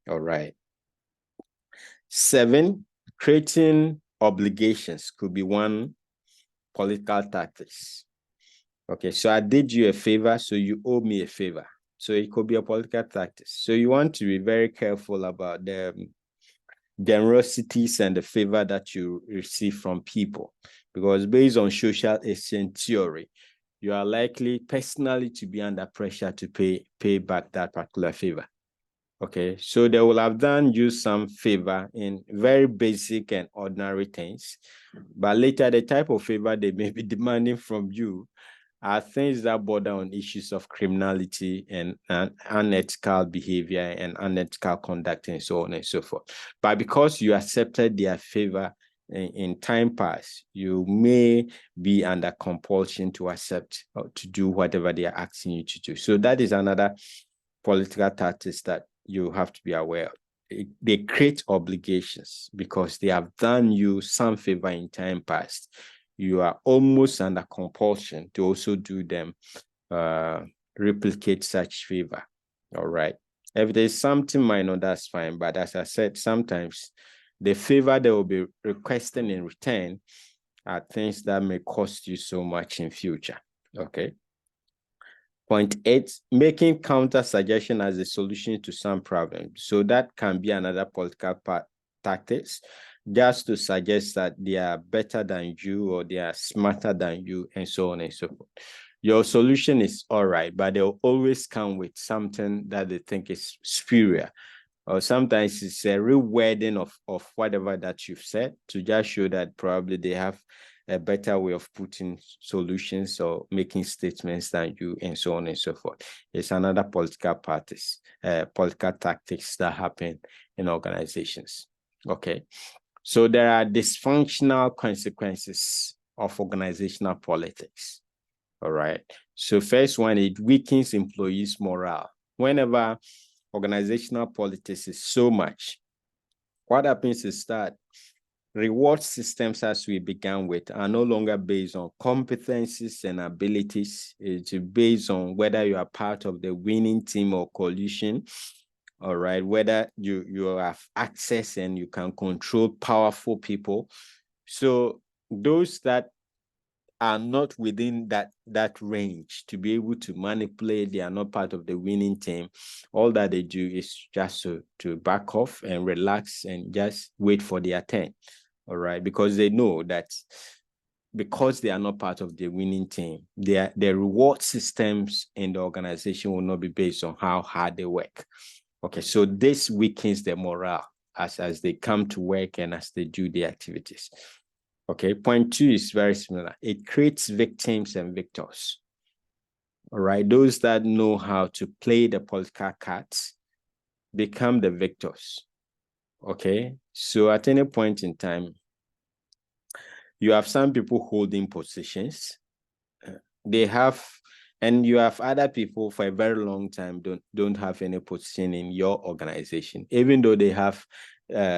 All right. 7, creating obligations could be one political tactics. Okay, so I did you a favor, so you owe me a favor. So it could be a political tactics. So you want to be very careful about the generosities and the favor that you receive from people, because based on social exchange theory, you are likely personally to be under pressure to pay back that particular favor. Okay, so they will have done you some favor in very basic and ordinary things, but later the type of favor they may be demanding from you are things that border on issues of criminality and unethical behavior and unethical conduct and so on and so forth. But because you accepted their favor in time past, you may be under compulsion to accept or to do whatever they are asking you to do. So that is another political tactics that you have to be aware of. They create obligations because they have done you some favor in time past. You are almost under compulsion to also do them, replicate such favor. All right. If there's something minor, that's fine. But as I said, sometimes the favor they will be requesting in return are things that may cost you so much in future. Okay. Point 8, making counter suggestion as a solution to some problem. So that can be another political tactics, just to suggest that they are better than you or they are smarter than you and so on and so forth. Your solution is all right, but they'll always come with something that they think is superior. Or sometimes it's a rewording of whatever that you've said to just show that probably they have a better way of putting solutions or making statements than you and so on and so forth. It's another political parties, political tactics that happen in organizations. Okay. So there are dysfunctional consequences of organizational politics. All right. So first one, it weakens employees' morale. Whenever organizational politics is so much, what happens is that reward systems, as we began with, are no longer based on competencies and abilities. It's based on whether you are part of the winning team or coalition. All right, whether you have access and you can control powerful people. So those that are not within that range to be able to manipulate, they are not part of the winning team. All that they do is just to back off and relax and just wait for their turn. All right, because they know that because they are not part of the winning team, their reward systems in the organization will not be based on how hard they work. Okay, so this weakens their morale as they come to work and as they do the activities. Okay, point 2 is very similar. It creates victims and victors. All right, those that know how to play the political cards become the victors. Okay, so at any point in time, you have some people holding positions. They have, and you have other people for a very long time don't have any position in your organization, even though they have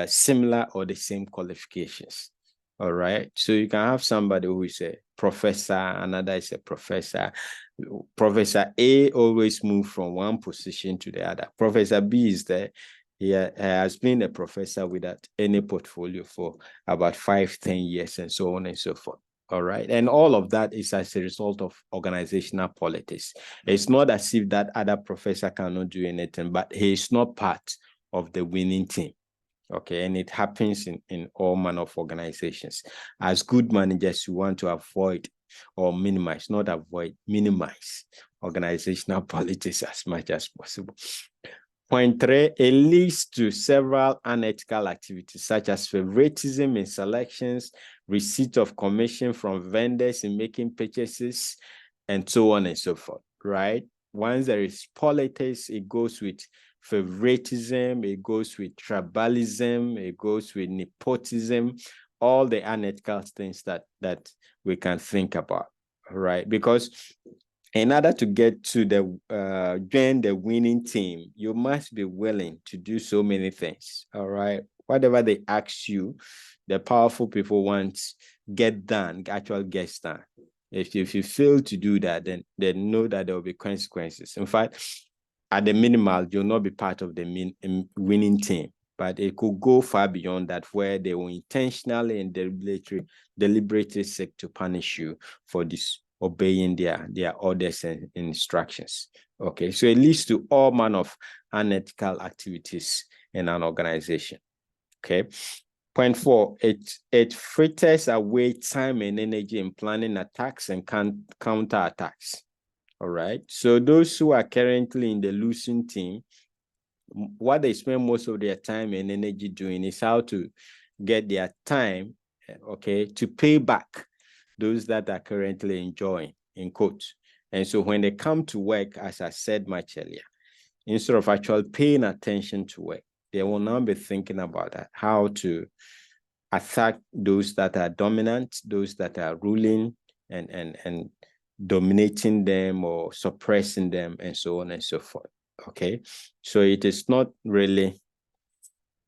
similar or the same qualifications. All right. So you can have somebody who is a professor, another is a professor. Professor A always moves from one position to the other. Professor B is there. He has been a professor without any portfolio for about 5-10 years and so on and so forth. All right. And all of that is as a result of organizational politics. It's not as if that other professor cannot do anything, but he is not part of the winning team. Okay. And it happens in all manner of organizations. As good managers, we want to avoid or minimize, not avoid, minimize organizational politics as much as possible. Point 3, it leads to several unethical activities such as favoritism in selections, receipt of commission from vendors in making purchases, and so on and so forth, right? Once there is politics, it goes with favoritism, it goes with tribalism, it goes with nepotism, all the unethical things that we can think about, right? Because in order to get to join the winning team, you must be willing to do so many things. All right. Whatever they ask you, the powerful people want get done, actually gets done. If you fail to do that, then know that there will be consequences. In fact, at the minimal, you'll not be part of the winning team. But it could go far beyond that, where they will intentionally and deliberately seek to punish you for disobeying their orders and instructions. Okay, so it leads to all manner of unethical activities in an organization. Okay. Point 4, it fritters away time and energy in planning attacks and counter attacks. All right. So those who are currently in the losing team, what they spend most of their time and energy doing is how to get their time, okay, to pay back those that are currently enjoying, in quotes. And so when they come to work, as I said much earlier, instead of actually paying attention to work, they will now be thinking about how to attack those that are dominant, those that are ruling and dominating them or suppressing them, and so on and so forth. Okay, so it is not really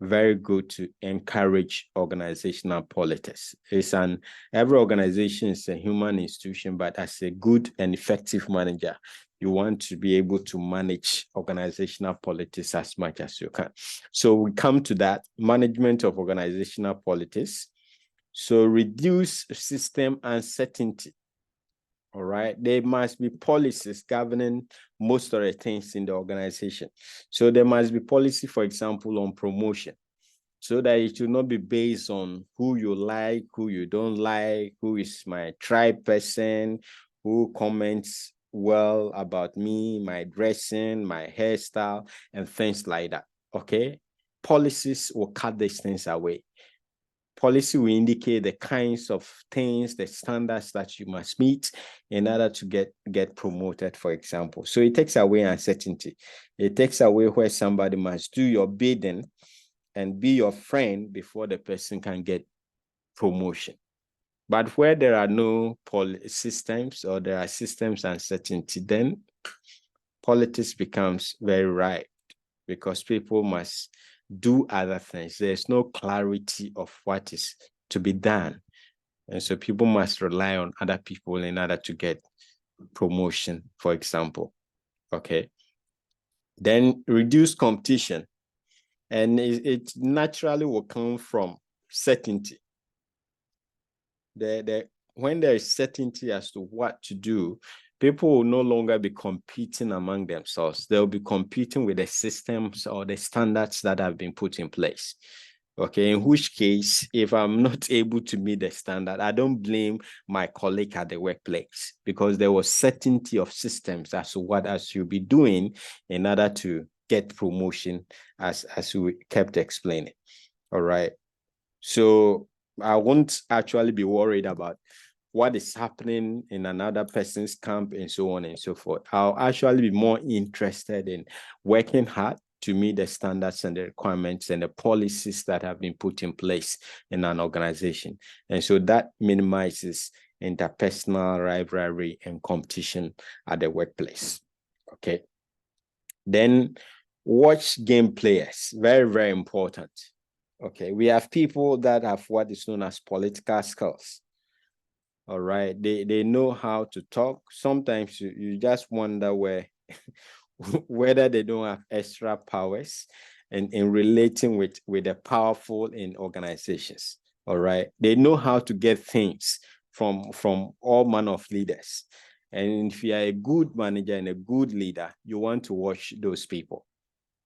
very good to encourage organizational politics. Every organization is a human institution, but as a good and effective manager, you want to be able to manage organizational politics as much as you can. So we come to that management of organizational politics. So reduce system uncertainty. All right. There must be policies governing most of the things in the organization. So there must be policy, for example, on promotion, so that it should not be based on who you like, who you don't like, who is my tribe person, who comments well about me, my dressing, my hairstyle, and things like that. Okay. Policies will cut these things away. Policy will indicate the kinds of things, the standards that you must meet in order to get promoted, for example. So it takes away uncertainty. It takes away where somebody must do your bidding and be your friend before the person can get promotion. But where there are no systems, or there are systems uncertainty, then politics becomes very right, because people must do other things. There's no clarity of what is to be done. And so people must rely on other people in order to get promotion, for example. Okay. Then reduce competition. And it naturally will come from certainty. When there is certainty as to what to do, people will no longer be competing among themselves. They'll be competing with the systems or the standards that have been put in place. Okay, in which case, if I'm not able to meet the standard, I don't blame my colleague at the workplace, because there was certainty of systems as to what I should be doing in order to get promotion, as we kept explaining. All right. So I won't actually be worried about what is happening in another person's camp and so on and so forth. I'll actually be more interested in working hard to meet the standards and the requirements and the policies that have been put in place in an organization. And so that minimizes interpersonal rivalry and competition at the workplace. Okay. Then watch game players. Very, very important. Okay. We have people that have what is known as political skills. All right. They know how to talk. Sometimes you just wonder whether they don't have extra powers in relating with the powerful in organizations. All right. They know how to get things from all manner of leaders. And if you are a good manager and a good leader, you want to watch those people.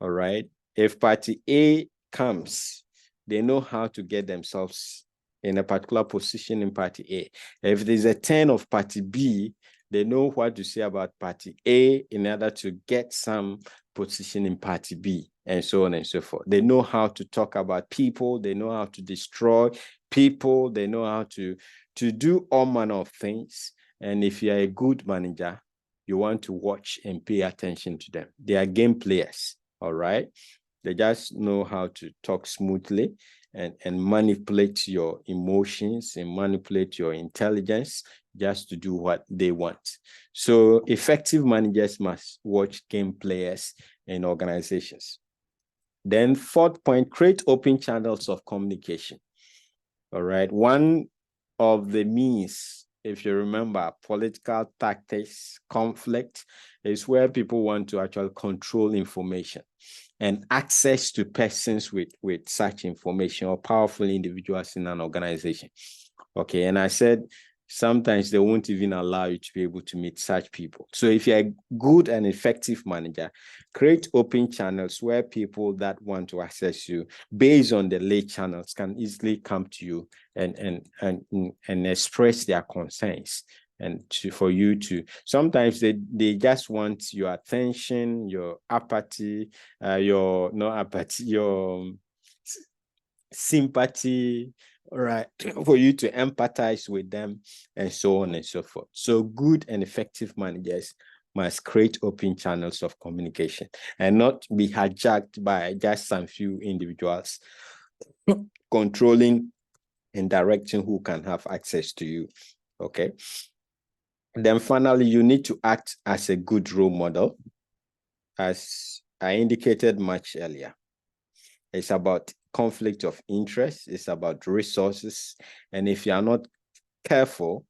All right. If party A comes, they know how to get themselves in a particular position in party A. If there's a turn of party B, they know what to say about party A in order to get some position in party B, and so on and so forth. They know how to talk about people. They know how to destroy people. They know how to do all manner of things. And if you're a good manager, you want to watch and pay attention to them. They are game players, all right? They just know how to talk smoothly and manipulate your emotions and manipulate your intelligence just to do what they want. So effective managers must watch game players in organizations. Then fourth point, create open channels of communication. All right. One of the means, if you remember, political tactics, conflict, is where people want to actually control information and access to persons with such information or powerful individuals in an organization. Okay, and I said sometimes they won't even allow you to be able to meet such people. So if you're a good and effective manager, create open channels where people that want to access you based on the lay channels can easily come to you and express their concerns. And for you to, sometimes they just want your attention, your apathy, your sympathy, all right, for you to empathize with them and so on and so forth. So good and effective managers must create open channels of communication and not be hijacked by just some few individuals controlling and directing who can have access to you. Okay. And then finally, you need to act as a good role model. As I indicated much earlier, it's about conflict of interest. It's about resources. And if you are not careful,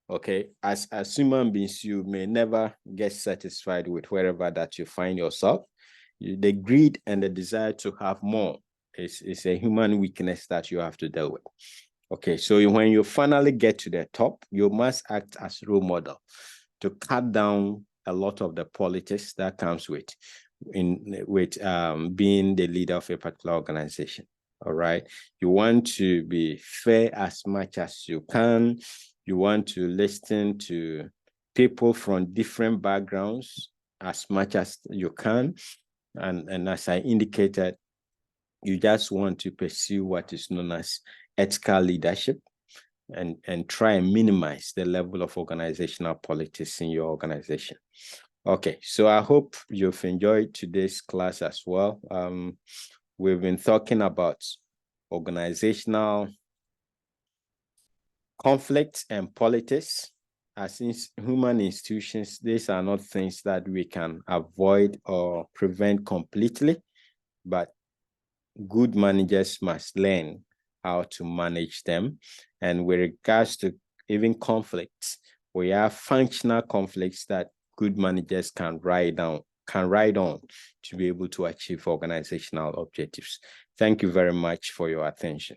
okay, as human beings, you may never get satisfied with wherever that you find yourself. The greed and the desire to have more is a human weakness that you have to deal with. Okay, so when you finally get to the top, you must act as role model to cut down a lot of the politics that comes with being the leader of a particular organization. All right, you want to be fair as much as you can. You want to listen to people from different backgrounds as much as you can, and as I indicated, you just want to pursue what is known as ethical leadership and try and minimize the level of organizational politics in your organization. Okay, so I hope you've enjoyed today's class as well. We've been talking about organizational conflict and politics. As human institutions, these are not things that we can avoid or prevent completely, but good managers must learn how to manage them. And with regards to even conflicts, we have functional conflicts that good managers can ride on to be able to achieve organizational objectives. Thank you very much for your attention.